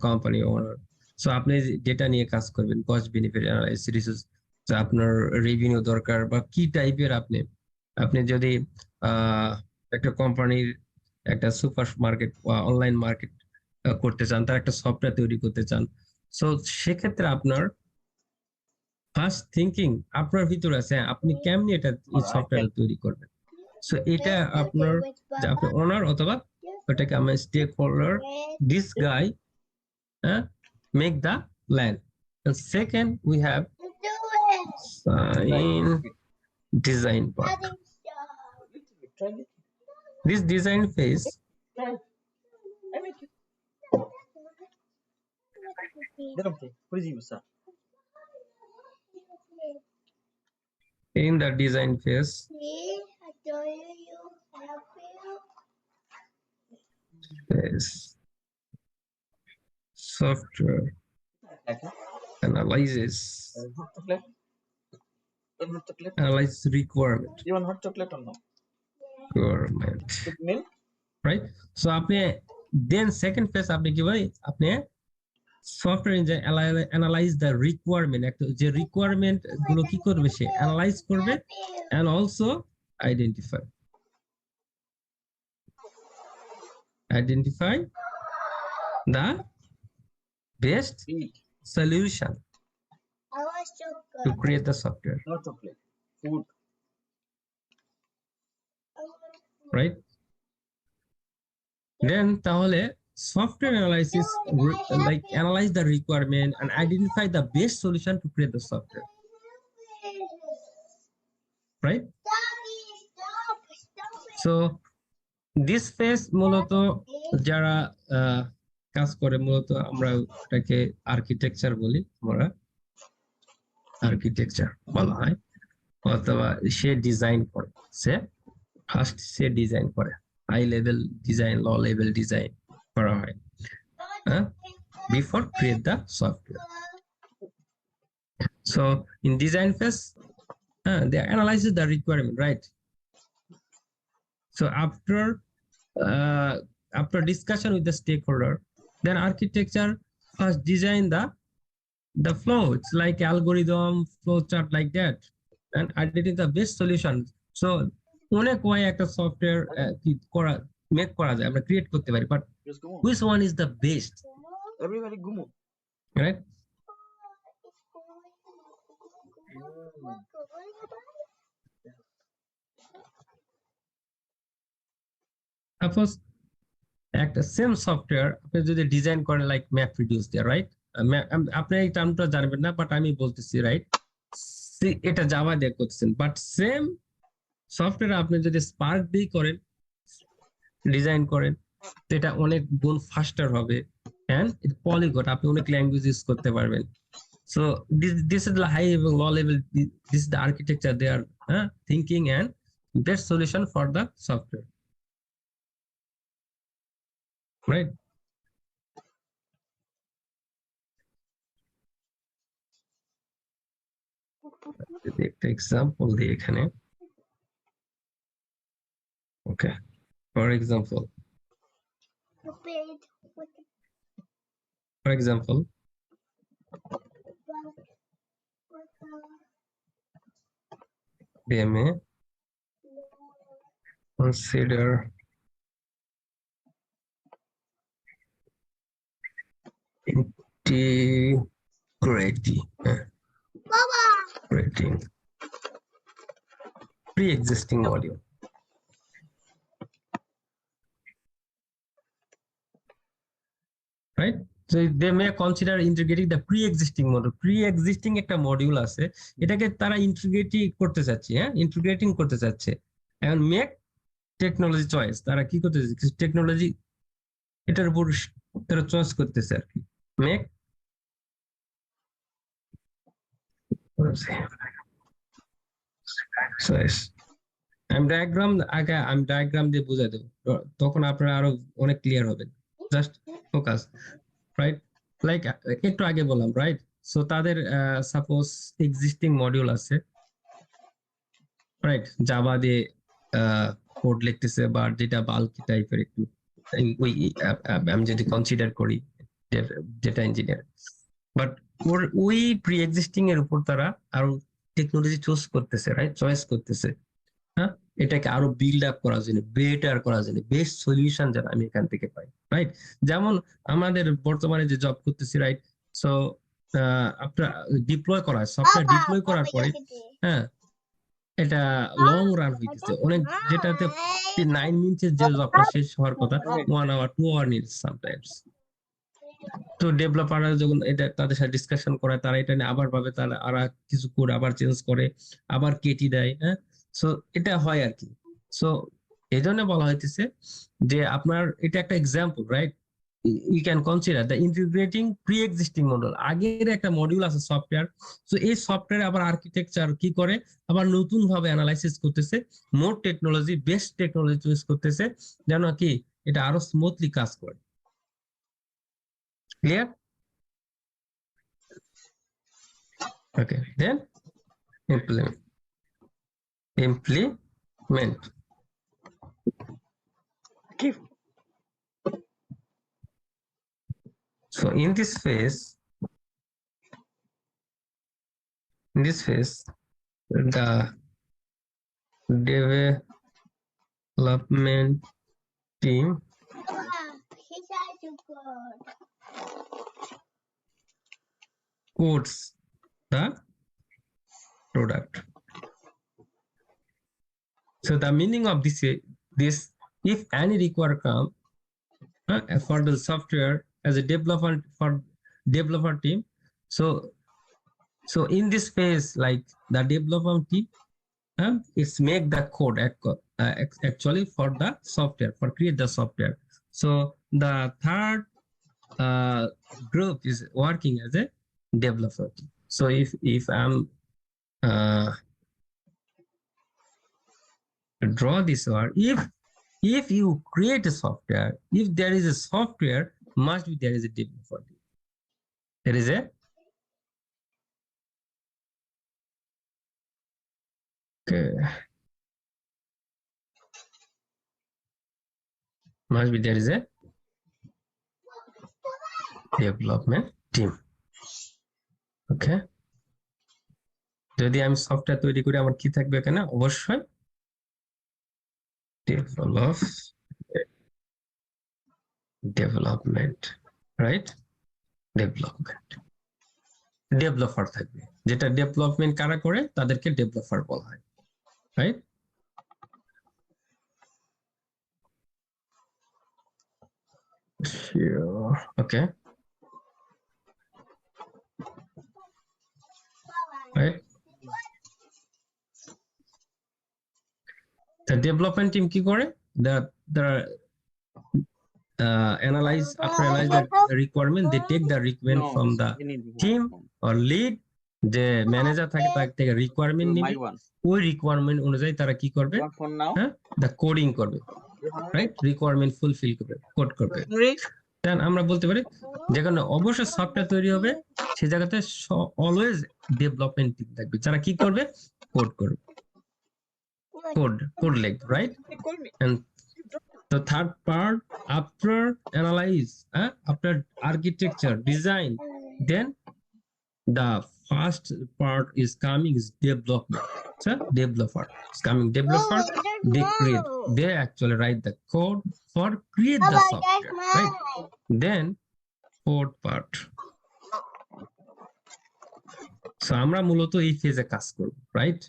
কোম্পানি ওনার, সো আপনি ডেটা নিয়ে কাজ করবেন, কস্ট বেনিফিট অ্যানালাইসিস, আপনার রেভিনিউ দরকার বা কি টাইপের আপনি আপনি যদি একটা কোম্পানির একটা সুপার মার্কেট বা অনলাইন মার্কেট করতে চান, তার একটা সফটওয়্যার তৈরি করতে চান, সো সেক্ষেত্রে আপনার ফার্স্ট থিঙ্কিং আপনার ভিতরে আছে, আপনি কেমনি এটা এই I সফটওয়্যার can. তৈরি করবেন। সো এটা Okay, আপনার with যে আপনি Baba. ওনার অথবা ওটাকে আমার stakeholder, With this guy make the plan. And second, we have do it. sign design part. Nothing stop. Little bit, try it. This design phase Try it. I make it. Get okay. What is you, sir? in the design phase See, I told you have is software Okay. analyzes Hot chocolate. You want hot chocolate? analyze requirement You want hot chocolate or no? requirement With milk? right. So আপনি then second phase আপনি কি ভাই আপনি software engineer analyse the requirement, একটা যে requirement গুলো কি করবে সে অ্যানালাইজ করবে and also identify the best Eat. solution I was to chocolate. create the software, No chocolate. Food. right? Then তাহলে software analysis like analyze the requirement and identify the best solution to create the software, right? Stop it. So this phase মূলত যারা কাজ করে মূলত আমরা এটাকে architecture বলি, আমরা আর্কিটেকচার বলা হয়, অথবা সে ডিজাইন করে, সে ডিজাইন করে, high level design, low level design করা হয় before create the software. So in design phase they analyze the requirement, right? So after discussion with the stakeholder, then architecture first design the flow. It's like algorithm flow chart like that, and identify the best solution. So অনেক way একটা software কি করা make করা যায়, আমরা create করতে পারি, but Just go. which one is the best, Everybody gumu. right? Suppose একটা সেম সফটওয়্যার আপনি যদি ডিজাইন করেন লাইক ম্যাপ্রিডিউস দিয়ে, রাইট? আপনি এই টার্মটা জানবেন না, বাট আমি বলতেছি, রাইট? এটা জাভা দিয়ে করতেছেন, বাট সেম সফটওয়্যার আপনি যদি স্পার্ক দিয়ে করেন, ডিজাইন করেন, তো এটা অনেক গুণ ফাস্টার হবে, এন্ড পলিগন আপনি অনেক ল্যাঙ্গুয়েজ ইউজ করতে পারবেন। সো দিস ইজ হাই এবং low level, this is the architecture they are thinking and best solution for the software, right? যদি একটা এক্সাম্পল দিই এখানে, okay, for example they may consider integrating pre-existing module, right? So they may consider integrating the pre-existing module. Pre-existing একটা module আছে, এটাকে তারা integrating করতে চাচ্ছে, ইন্টিগ্রেটিং করতে চাচ্ছে, এখন মেক টেকনোলজি চয়েস, তারা কি করতে চাচ্ছে, টেকনোলজি এটার উপর তারা চয়েস করতেছে আর কি, মেক চয়েস। আমি ডায়াগ্রাম দিয়ে বুঝাই দেবো, তখন আপনারা আরো অনেক ক্লিয়ার হবেন। Just focus, right? লাইক একটু আগে বললাম, রাইট? সো তাদের সাপোজ এক্সিস্টিং মডিউল আছে, রাইট? জাভা দিয়ে কোড লিখতেছে, বা যেটা বাল্কি টাইপের একটু, ওই আমি যদি কনসিডার করি ডেটা ইঞ্জিনিয়ার, বাট ওই প্রি এক্সিস্টিং এর উপর তারা আরো টেকনোলজি চুজ করতেছে, রাইট? চয়েস করতেছে। হ্যাঁ, এটাকে আরো বিল্ড আপ করার জন্য, বেটার করার জন্য, বেস্ট সলিউশন যেন আমি এখান থেকে পাই, রাইট? যেমন আমাদের বর্তমানে যে জব করতেছি, রাইট? সো আপনার ডিপ্লয় করা, সফটওয়্যার ডিপ্লয় করার পরে, হ্যাঁ, এটা লং রান হইতেছে অনেক, যেটাতে 9 মিনিটের যে জবটা শেষ হওয়ার কথা 1 hour 2 hour নিডস সামটাইমস। তো ডেভেলপাররা যখন এটা তাদের সাথে ডিসকাশন করে, তারা এটা নিয়ে আবার ভাবে, তারা আর কিছু কোড আবার চেঞ্জ করে, আবার কেটে দেয়, হ্যাঁ। সো এটা হয় আর কি। সো এই জন্য বলা হইতেছে যে আপনার এটা একটা example, right? You can consider the integrating pre existing model. আগের একটা মডিউল আছে সফটওয়্যার, সো এই সফটওয়্যার আবার আর্কিটেকচার কি করে, আবার নতুন ভাবে অ্যানালাইসিস করতেছে, more technology, best technology choose করতেছে, যেন কি এটা আরো স্মুথলি কাজ করে। Clear? Okay, then implement. Keep. So in this phase, the development team codes the product. So the meaning of this, if any require come for the software as a developer team, so in this phase, like the development team, it's make the code actually for the software, for create the software. So the third group is working as a developer team. So if I'm draw this word, if you create a software, if there is a software, must be there is a developer team. There is a okay. Must be there is a development team. ওকে, যদি আমি software তৈরি করি আমার কি থাকবে এখানে? অবশ্যই development, right? Developer থাকবে, যেটা ডেভেলপমেন্ট কারা করে তাদেরকে ডেভেলপার বলা হয়, right? Okay, right? The development team কি করে? The analyze, after analyze the requirement, they take the requirement No, from the team or lead, যে ম্যানেজার থাকে তার থেকে রিকোয়ারমেন্ট নিবে, ওই রিকোয়ারমেন্ট অনুযায়ী তারা কি করবে, হ্যাঁ, দা কোডিং করবে, রাইট? রিকোয়ারমেন্ট ফুলফিল করবে, কোড করবে। দেন আমরা বলতে পারি যেখানে অবশ্যই সফটওয়্যার তৈরি হবে সেই জায়গাতে অলওয়েজ ডেভেলপমেন্ট টিম থাকবে, যারা কি করবে, কোড করবে, কোড লিখবে, right? And the third part, after analyze, after architecture design, then the first part is coming is development. So developer is coming, developer, they actually write the code for create the software, right? Then fourth part, so আমরা মূলত এই ফেজে কাজ করব, right?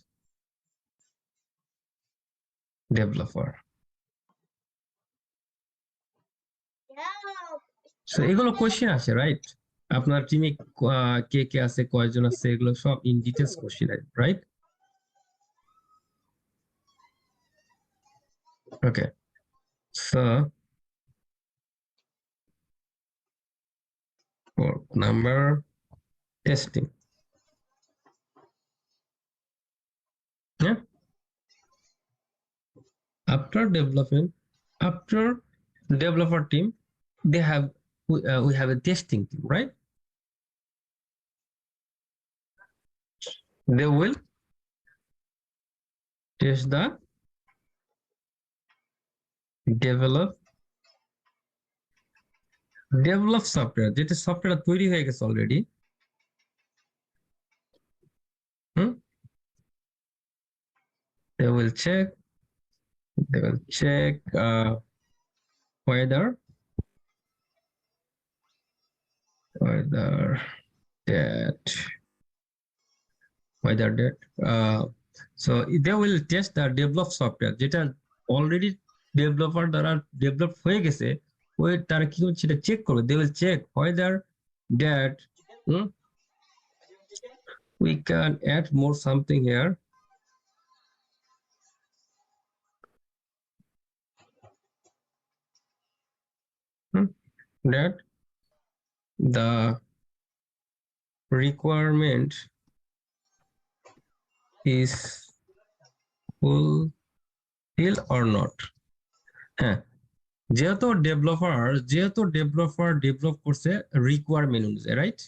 Developer. So এগুলো question আসে, right? আপনার টিমে কে কে আছে, কয়জন আছে, এগুলো সব ইন ডিটেইলস কোশ্চেন আসে, right? Okay, so number testing, yeah, after developer team, they have we have a testing team, right? They will test the develop software, যেটা সফটওয়্যার তৈরি হয়ে গেছে already, they will check They will check whether that so they will test the developed software যেটা already developer দ্বারা develop হয়ে গেছে ওই তারা কি করছে সেটা চেক করবে they will check whether that we can add more something here that the requirement is fulfilled or not হ্যাঁ যেহেতু ডেভেলপার ডেভেলপ করছে রিকোয়ারমেন্ট অনুযায়ী right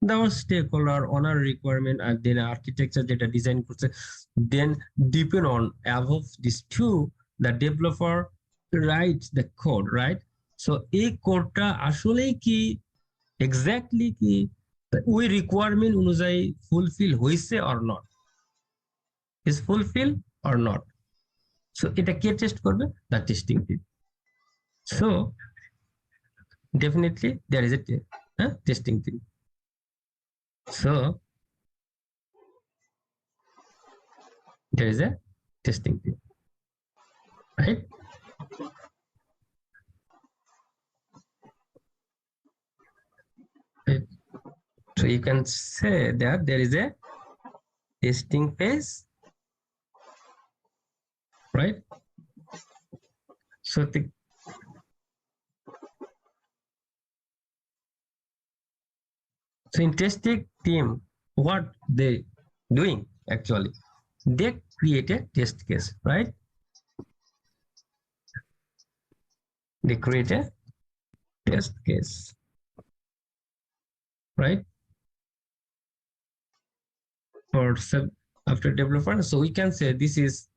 the stakeholder owner requirement and then architecture যেটা ডিজাইন করছে then depend on above these two the developer writes the code right so এই কোডটা আসলেই কি এক্স্যাক্টলি কি ওই রিকোয়ারমেন্ট অনুযায়ী ফুলফিল হয়েছে or not is fulfilled or not so এটা কে টেস্ট করবে the testing team so definitely there is a testing team so there is a testing team right so you can say that there is a testing phase right so in testing team what they doing actually they create a test case right they create a test case right for after developer so we can say this is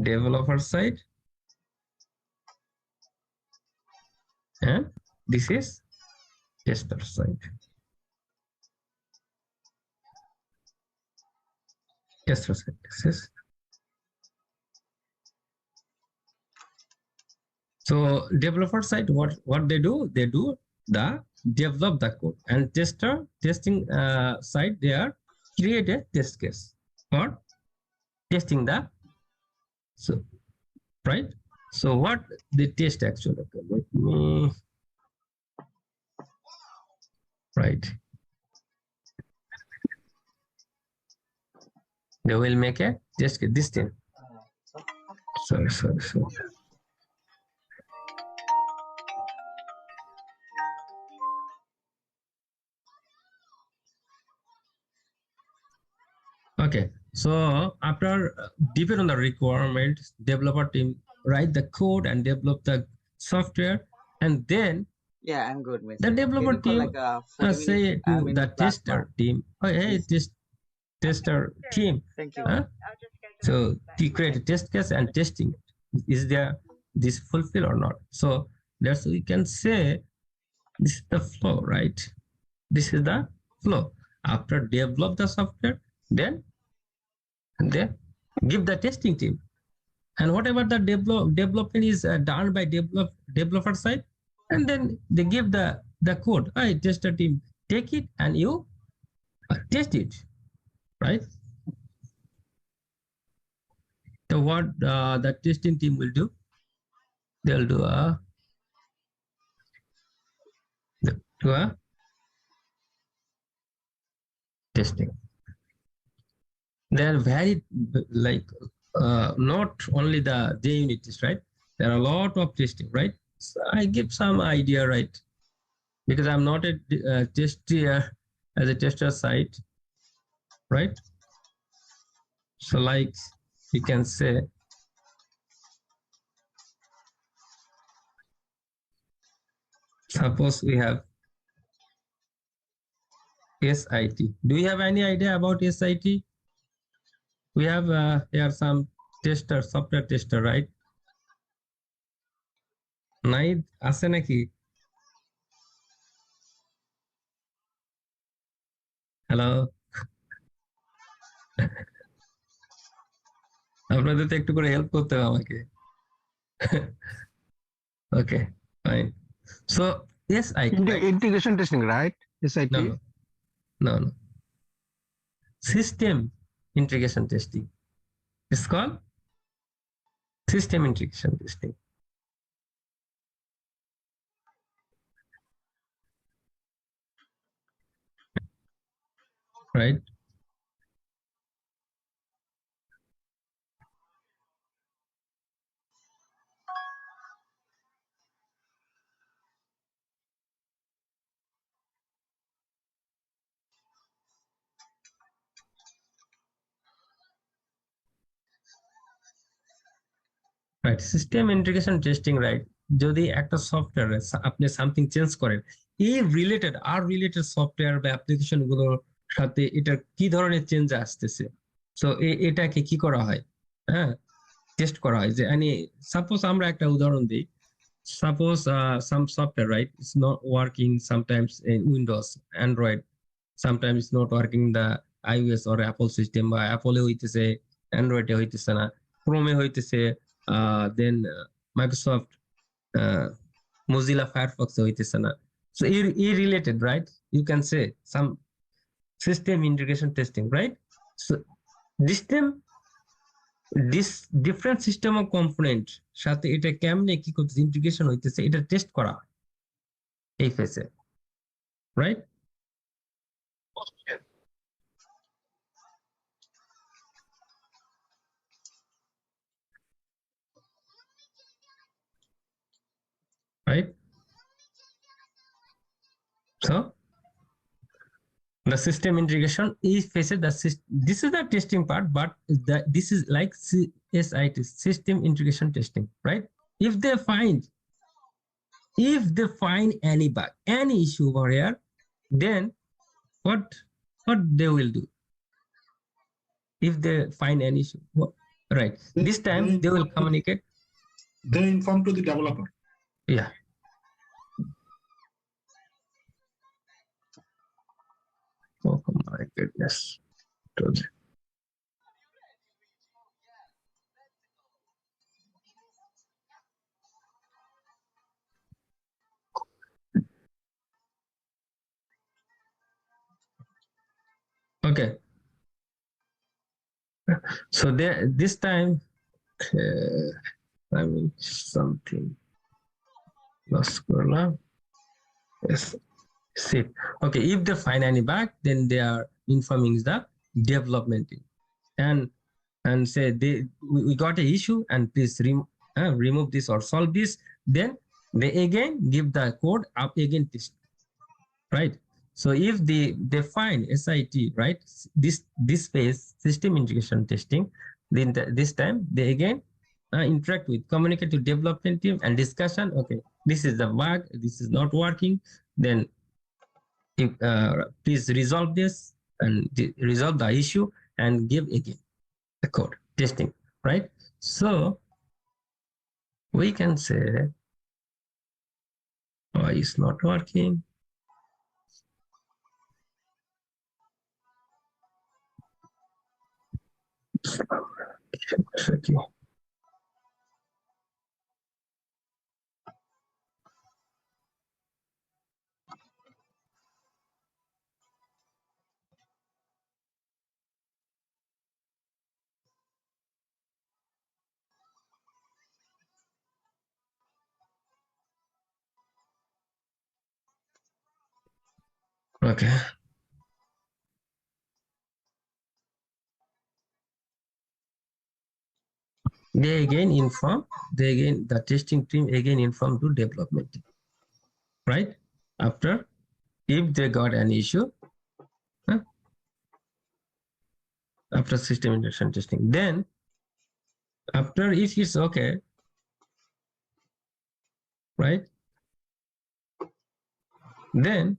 developer side and this is tester side tester side this is so developer side what they do the develop the code and testing side they are create a test case for testing the so right so what they test actually okay, let me right they will make a test case this thing sorry okay so after depend on the requirement developer team write the code and develop the software and then Yeah, I'm good, Miss. the developer Can you call team like a 40 say minutes? to I'm in the the class tester now. team oh hey Yes. this tester team Thank you. so you create a test case and testing it is there this fulfill or not so that's we can say this is the flow right this is the flow after develop the software then they give the testing team and whatever the development is done by developer side and then they give the code hey tester team take it and you test it right so what the testing team will do they'll do a testing they're very like not only the JUnit test right there are a lot of testing right so I give some idea right because I'm not a tester as a tester site right so like you can say suppose we have SIT do you have any idea about SIT we have here some tester software tester right নাই আছে নাকি hello আপনাদের তো একটু করে help করতে হবে আমাকে। Okay, fine. So yes, I right? Integration testing, right? SIT. No, no, no, no. System integration testing. It's called system integration testing, right? Right, system integration testing, right? যদি একটা সফটওয়্যার আপনি সামথিং চেঞ্জ করেন, এই related আর related software বা application গুলোর সাথে এটা কি ধরনের চেঞ্জ আসতেছে, তো এটাকে কি করা হয়, হ্যাঁ, টেস্ট করা হয়। যে মানে সাপোজ আমরা একটা উদাহরণ দিই, suppose some software, right, it's not working sometimes in Windows, Android, sometimes it's not working the iOS or Apple system, বা Apple এ হইতেছে, Android এ হইতেছে না, Chrome এ হইতেছে, then Microsoft Mozilla Firefox এ হইতেছে না। So related, right? You can say some system integration testing, right? So this time this different system of component সাথে এটা কেমনে কি করতেছে, ইন্টিগ্রেশন হইতেছে, এটা টেস্ট করা হয় এই ফেসে, right? Right? So the system integration is faced the this is the testing part, but this is like CSIT, system integration testing, right? If they find any bug, any issue over here, then what they will do? If they find any issue, right, this time they will communicate. They inform to the developer. Yeah. Oh my goodness. Okay. So there, this time, I mean something. Let's scroll up. Yes. See. Okay. If they find any bug, then they are informing the development team, and say we got an issue and please remove this or solve this. Then they again give the code up again test, right? So if they find SIT, right, this phase system integration testing, then this time they again interact with, communicate to development team and discussion. Okay, this is the bug, this is not working. Then if, please resolve this and resolve the issue and give again the code testing, right? So we can say, why it's not working? Okay. Okay. They again inform, the testing team again inform to development team, right? After, if they got an issue, after system integration testing, then after, if it's okay, right? Then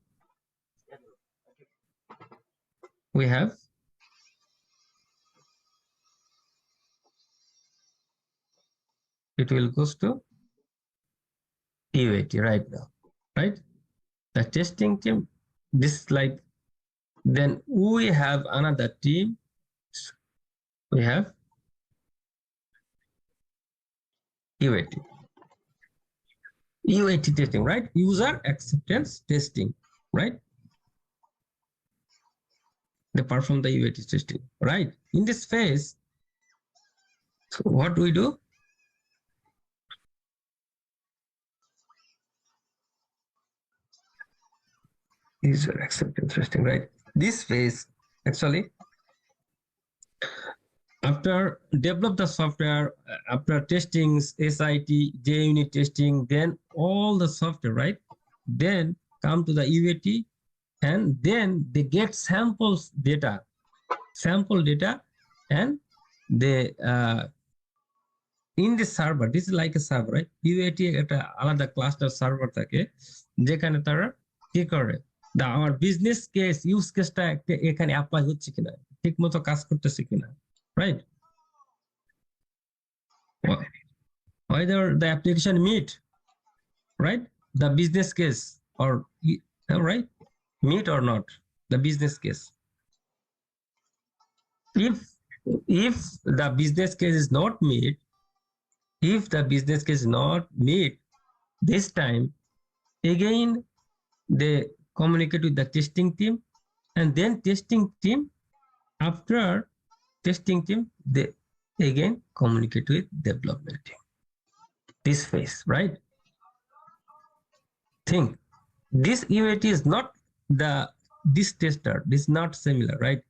we have it will goes to UAT right now, right? The testing team, this like, then we have another team. We have UAT. UAT testing, right? User acceptance testing, right? They perform the UAT testing, right? In this phase, so what do we do? User acceptance testing, right? This phase, actually, after develop the software, after testings, SIT, JUnit testing, then all the software, right? Then come to the UAT, and then they get sample data, and they in the server, this is like a server, right? UAT একটা আলাদা cluster server থাকে যেখানে তারা কি করে, আমার business case use কেসটা এখানে অ্যাপ্লাই হচ্ছে কিনা, ঠিক মতো কাজ করতেছে কিনা, right? Whether the application meet, right, the business case, or right, meet or not the business case. If the business case is not meet, if the business case is not meet, this time again they communicate with the testing team, and then testing team, after testing team, they again communicate with development team. This phase, right? Think this UAT is not this tester, this is not similar, right?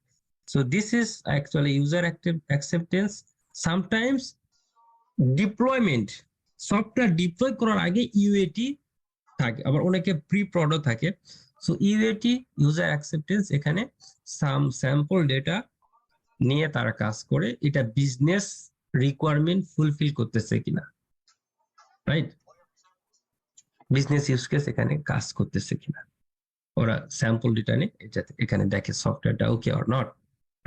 So this is actually user acceptance. Sometimes deployment, software deploy করার আগে UAT থাকে, আবার অনেকে pre প্রডও থাকে। So UAT user acceptance, এখানে সাম sample data নিয়ে তারা কাজ করে, এটা বিজনেস রিকোয়ারমেন্ট ফুলফিল করতেছে কিনা, রাইট? বিজনেস ইউজ কেস এখানে কাজ করতেছে কিনা, ওরা স্যাম্পল ডেটা নিয়ে এখানে দেখে সফটওয়্যারটা ওকে অর নট,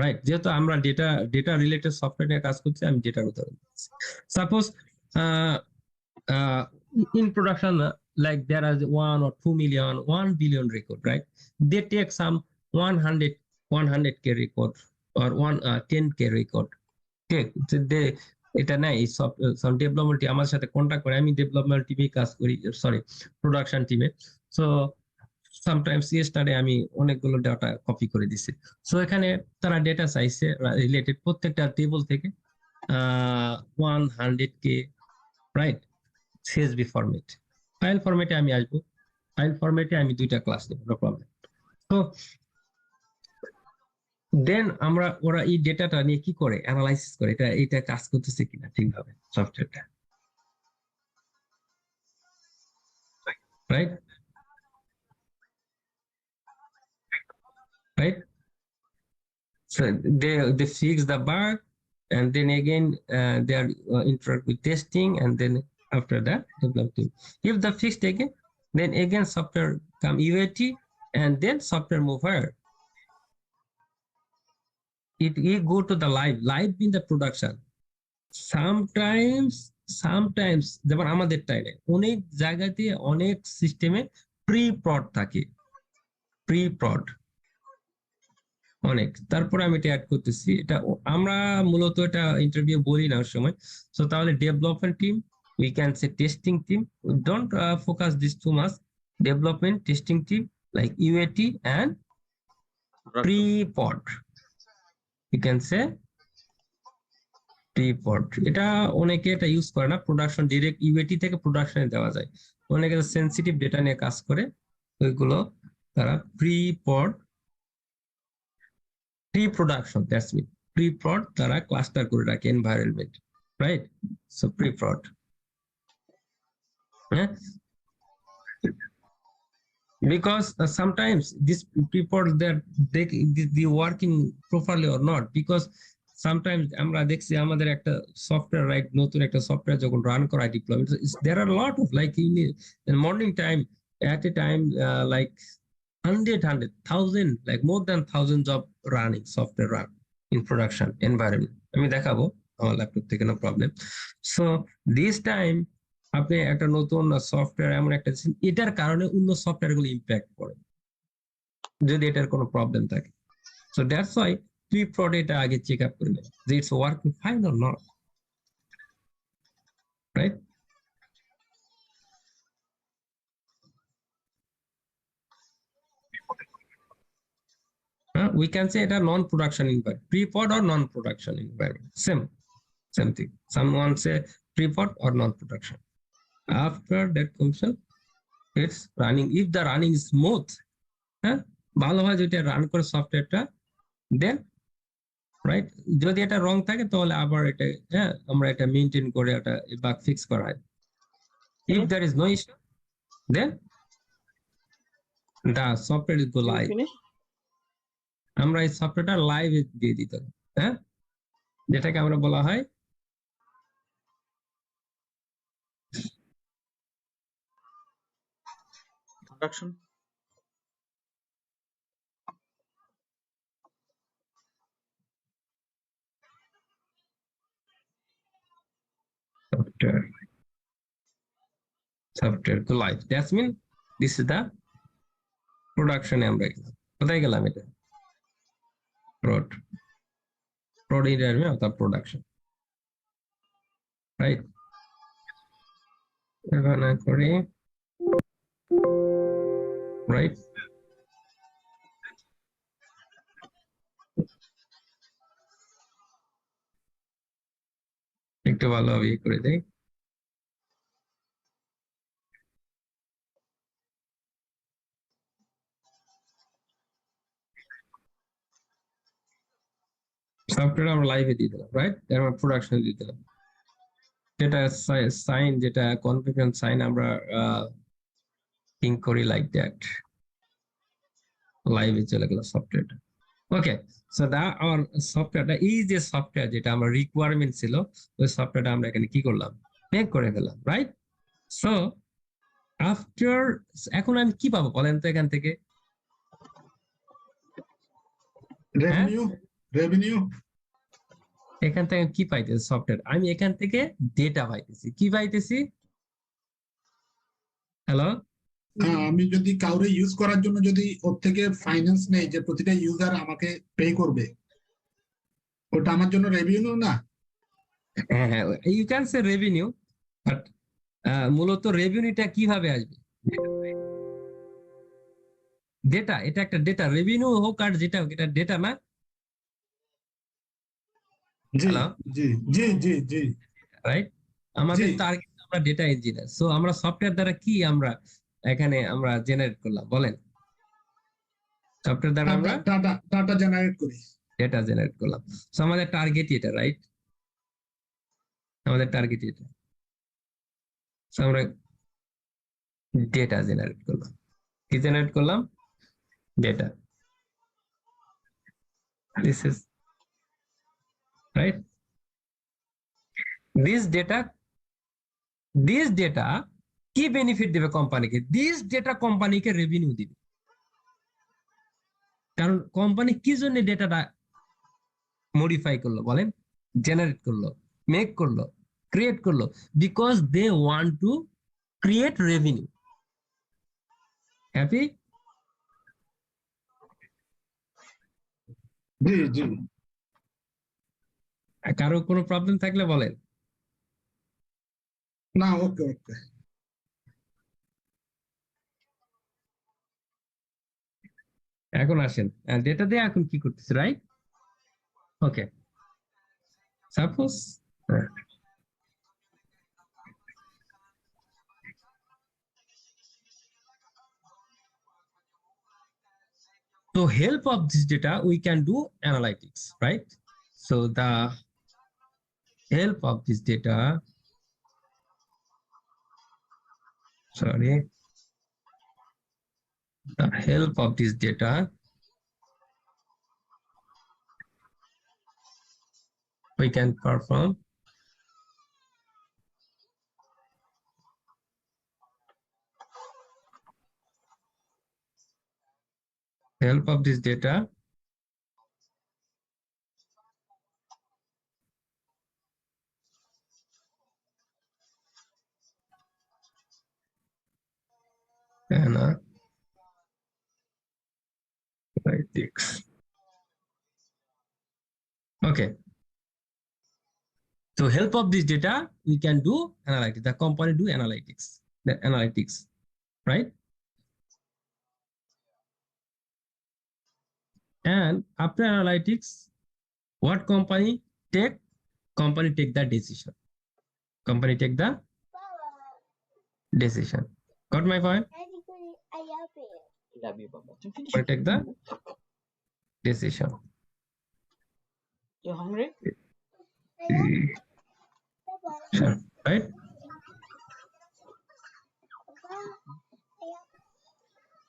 রাইট? যেহেতু আমরা ডেটা রিলেটেড সফটওয়্যার নিয়ে কাজ করছি, আমি ডেটার উদাহরণ দিচ্ছি। Suppose in production, like there are 1 or 2 million, 1 billion record, right? They take some 100k record or 10k record. Okay, so they এটা নাই, সব ডেভেলপমেন্ট টিম আমার সাথে কন্টাক্ট করে, আমি ডেভেলপমেন্ট টিমে কাজ করি, সরি প্রোডাকশন টিমে। সো সামটাইমস ইয়েস্টারডে আমি অনেকগুলো ডাটা কপি করে দিছি। সো এখানে তারা ডেটা চাইছে রিলেটেড প্রত্যেকটা টেবল থেকে 100k, right? CSV format, file ফরম্যাটে আমি আসবো, ফাইল ফরম্যাটে আমি দুইটা ক্লাস নেব, নো প্রবলেম। তো দেন ওরা এই ডেটাটা নিয়ে কি করে, অ্যানালাইসিস করে, এটা কাজ করতেছে কিনা ঠিকভাবে সফটওয়্যারটা, right? Right? So they fix the bug, and then again they are interact with testing, and then after that developing. If the fixed again, then again software come UAT, and then software move where it go to the live in the production. sometimes যেমন আমাদের টাইমে অনেক জায়গাতে অনেক সিস্টেমে pre prod থাকে, pre prod অনেক, তারপরে আমি এটা অ্যাড করতেছি। এটা আমরা মূলত এটা ইন্টারভিউ বলি না ওই সময়। সো তাহলে development team, we can say testing team, don't focus this too much, development testing team like UAT and preprod, you can say preprod. এটা অনেকে এটা ইউজ করে না, প্রোডাকশন ডিরেক্ট ইউএটি থেকে প্রোডাকশনে দেওয়া যায়। অনেকে সেন্সিটিভ ডেটা নিয়ে কাজ করে, ওইগুলো তারা প্রি-পড, pre-production, that's mean pre-prod তারা ক্লাস্টার করে রাখে environment, right? So pre-prod, because sometimes this pre-prod that they working properly or not, because sometimes আমরা দেখছি আমাদের একটা সফটওয়্যার, রাইট, নতুন একটা সফটওয়্যার যখন রান করা deployment, there are a lot of like in morning time at a time like 100,000, like more than thousands of running software run in production environment. আমি দেখাবো আমার ল্যাপটপ থেকে, no problem. So this time আপনি একটা নতুন software এমন একটা, এটার কারণে অন্য সফটওয়্যার গুলো ইম্প্যাক্ট করে যদি এটার কোনো প্রবলেম থাকে। So that's why pre-prod এটা আগে চেক আপ করে নেয় যে it's working fine or not, right? we can say এটা non-production environment, pre-prod or non-production environment. Same thing. Someone say pre-prod or non-production. After that function, it's running. If the running is smooth, হ্যাঁ, ভালোভাবে যেটা run করে সফটওয়্যারটা, দেন right, যদি এটা রং থাকে তাহলে আবার এটা, হ্যাঁ, আমরা এটা মেইনটেইন করে এটা বাগ ফিক্স করা হয়। If there is no issue, then the software is go live. আমরা এই সফটওয়্যারটা লাইভে দিয়ে দিতে হবে, হ্যাঁ, যেটাকে আমরা বলা হয় Production. software go live. That means this is the production. আমরা কোথায় গেলাম, এটা prod environment অর্থাৎ production, রাইট। এখানে করি রাইট, একটু ভালোভাবে করে দেই। সফটওয়্যার আমরা লাইভে দিয়ে দিলাম, রাইট, আমরা প্রোডাকশনে দিয়ে দিলাম। যেটা সাইন, যেটা কনফিগারেশন সাইন আমরা থিঙ্ক করি লাইক দ্যাট, লাইভে চলে গেল সফটওয়্যারটা। ওকে, সো দা আমার সফটওয়্যারটা, এই যে সফটওয়্যার যেটা আমার রিকোয়ারমেন্ট ছিল, ওই সফটওয়্যারটা আমরা এখানে কি করলাম, মেক করে ফেললাম, রাইট। সো আফটার, এখন আমি কি পাবো বলেন তো এখান থেকে? রেভিনিউ এখান থেকে কি পাইতেছি? সফটওয়্যার, আমি এখান থেকে ডেটা পাইতেছি। কি পাইতেছি? হ্যালো, আমি যদি কাউরে ইউজ করার জন্য যদি ওর থেকে ফাইন্যান্স নেই, যে প্রতিটা ইউজার আমাকে পে করবে, ওটা আমার জন্য রেভিনিউ না? হ্যাঁ হ্যাঁ, you can say revenue, but মূলত রেভিনিউটা কিভাবে আসবে? ডেটা, এটা একটা ডেটা, রেভিনিউ হোক আর যেটা হোক, এটা ডেটা না? জি হ্যালো, জি জি জি জি রাইট। আমাদের জি। টার্গেট, আমরা ডেটা ইঞ্জিনিয়ার। সো আমরা সফটওয়্যার দ্বারা কি আমরা এখানে আমরা জেনারেট করলাম বলেন? সফটওয়্যার দ্বারা আমরা ডাটা জেনারেট করি, ডেটা জেনারেট করলাম। সো আমাদের টার্গেট এটা, রাইট, আমাদের টার্গেট এটা। সো আমরা ডেটা জেনারেট করলাম। কি জেনারেট করলাম? Data. This is right. This data কি বেনিফিট দেবে কোম্পানিকে? দিস ডেটা কোম্পানিকে রেভিনিউ দিবে। কারণ কোম্পানি কি জন্য ডেটাটা মডিফাই করলো বলেন, জেনারেট করলো, মেক করলো, ক্রিয়েট করলো? Because they want to create revenue. Happy? জি জি। কারো কোনো প্রবলেম থাকলে বলেন। না, ওকে ওকে। এখন আসেন, ডেটা দিয়ে এখন কি করতেছে, right? Okay, suppose to help of this data we can do analytics, right? So the help of this data, the help of this data we can perform help of this data analytics. Okay, so help of this data we can do analytics, the company do analytics, right? and after analytics, what company take? Company take the decision. Company take the decision. Got my point? I love it. Love you, Baba. To finish Company it. take the decision. You hungry? Sure. Right?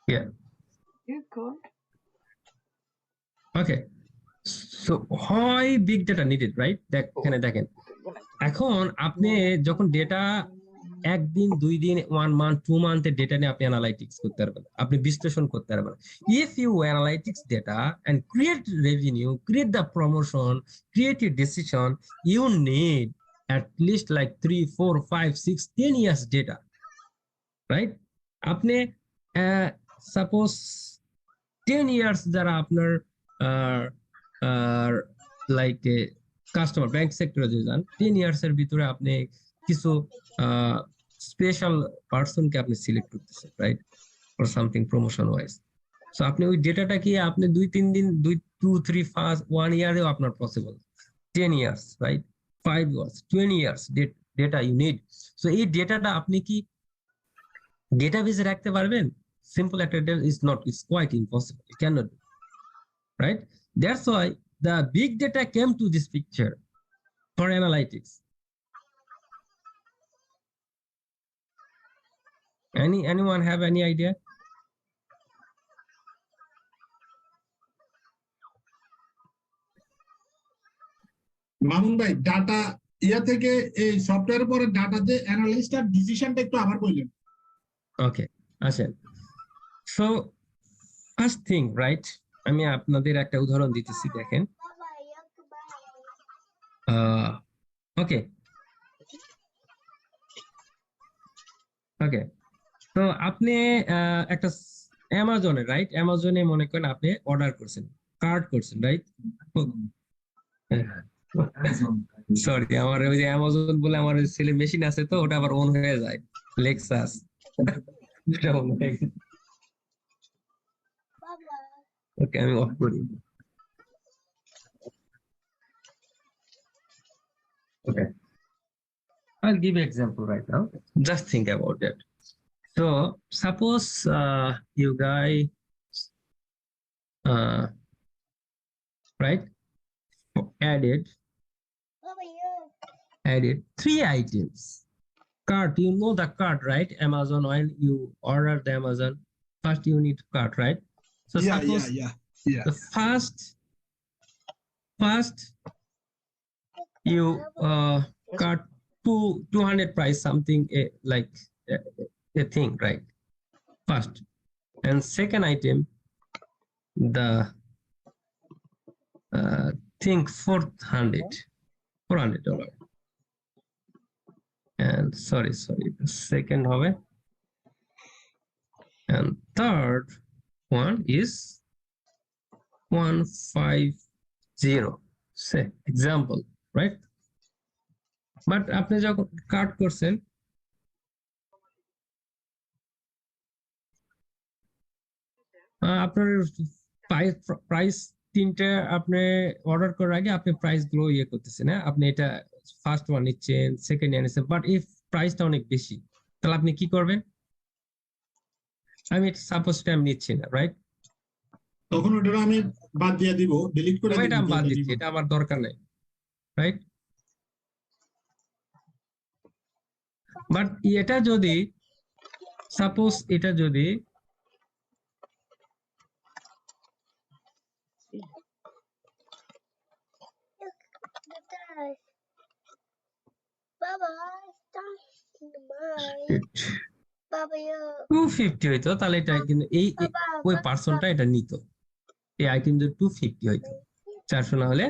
Yeah. You could. Okay. So why big data needed, right? এখানে দেখেন এখন আপনি যখন data একদিন 2 দিন 1 month 2 month data নিয়ে আপনি analytics করতে পারবেন, আপনি বিশ্লেষণ করতে পারবেন। If you analytics data and create revenue, create the promotion, create a decision, you need at least like 3 4 5 6 10 years data, right? আপনি সাপোজ 10 years যারা আপনার লাইক কাস্টমার ব্যাংক সেক্টরে যে যান 10 years এর ভিতরে আপনি কিছু স্পেশাল পার্সনকে আপনি সিলেক্ট করতেছেন, right, for something promotion wise. So আপনি ওই ডেটাটা কি আপনি 2 3 দিন 2 3 5 1 ইয়ারেও আপনার possible, 10 years, right, 5 years 20 years ডেটা ইউ নিড। সো এই ডেটাটা আপনি কি ডেটাবেসে রাখতে পারবেন? Simple একটা data is not, it's quite impossible, you cannot do, right? That's why the big data came to this picture for analytics. Anyone have any idea? Mamun ভাই data ইয়া থেকে এই সফটওয়্যারের পরে ডাটাতে অ্যানালিস্ট আর ডিসিশনটা একটু আবার বললেন। Okay, আসেন। So first thing, right, আমি আপনাদের একটা উদাহরণ দিতেছি, দেখেন। Okay, তো আপনি একটা অ্যামাজনে, রাইট, অ্যামাজনে মনে করেন আপনি অর্ডার করছেন, কার্ড করছেন, রাইট। সরি, আমার ওই যে অ্যামাজন বলে আমার ছেলে মেশিন আছে, তো ওটা আবার অন হয়ে যায়, লেক্সাস। ওকে, আমি অফ করি। Okay, I'll give you example right now. Just think about that. So suppose you guys right added 3 items. Cart, you know the cart, right? Amazon, when you order the Amazon, first you need cart, right? So suppose the first you cart 200 price something like a thing, right? First, and second item the thing $400, and sorry the second হবে, and third one is 150, say example, right? But আপনি যখন কাট করছেন আপনার price তিনটা আপনি order করার আগে আপনি প্রাইস গুলো ইয়ে করতেছেন, হ্যাঁ, আপনি এটা ফার্স্ট ওয়ান নিচ্ছেন, সেকেন্ড ইয়ার নিচ্ছেন, বাট ইফ প্রাইসটা অনেক বেশি, তাহলে আপনি কি করবেন? আমি সাপোজ আমি নিচ্ছি না, রাইট, তখন ওটা আমি বাদ দিয়ে দিব, ডিলিট করে দিব, এটা আমি বাদ দিচ্ছি, এটা আমার দরকার নেই, রাইট। বাট এটা যদি সাপোজ এটা যদি Baba, 250 হইতো, তাহলে এটা কিন্তু এই ওই পার্সনটা এটা নিত, এই আইটেম যদি 250 হইতো, 400 না হলে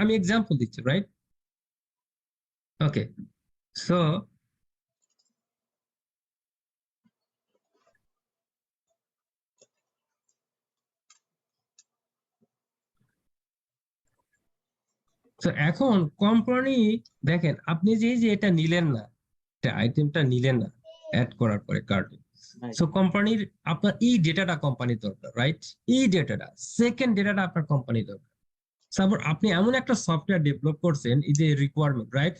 আমি এক্সাম্পল দিচ্ছি, রাইট। ওকে, সো এখন কোম্পানি দেখেন, আপনি যে এটা নিলেন না, আইটেমটা নিলেন না অ্যাড করার পরে কার্টে, সো কোম্পানির আপনার এই ডেটাটা কোম্পানির দরকার, রাইট? এই ডেটাটা, সেকেন্ড ডেটাটা আপনার কোম্পানির দরকার। তারপর আপনি এমন একটা সফটওয়্যার ডেভেলপ করছেন, এই যে রিকোয়ারমেন্ট, রাইট?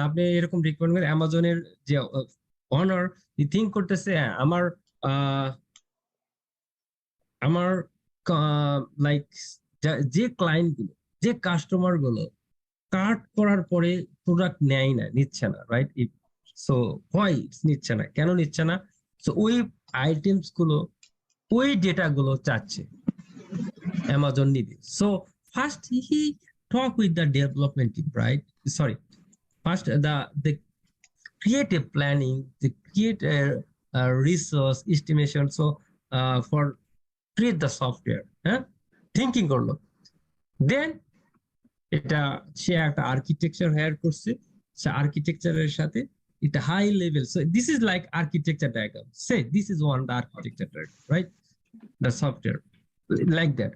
আপনি এরকম রিকোয়ারমেন্ট অ্যামাজনের যে অনার থিঙ্ক করতেছে, আমার আমার লাইক যে ক্লায়েন্ট গুলো, যে কাস্টমার গুলো কার্ট করার পরে প্রোডাক্ট নেয় না, নিচ্ছে না, রাইট? সো হোয়াই নিচ্ছে না, কেন নিচ্ছে না? সো ওই আইটেমস গুলো, ওই ডেটা গুলো চাচ্ছে অ্যামাজন নিবে। So first he talk with the development team, right? Sorry, first the create a planning, they create a resource estimation, so for create the software, thinking করলো, দেন এটা সে একটা আর্কিটেকচার হায়ার করছে, সে আর্কিটেকচারের সাথে এটা high level, so this is like architecture diagram, say this is one the architecture diagram, right? The software like that.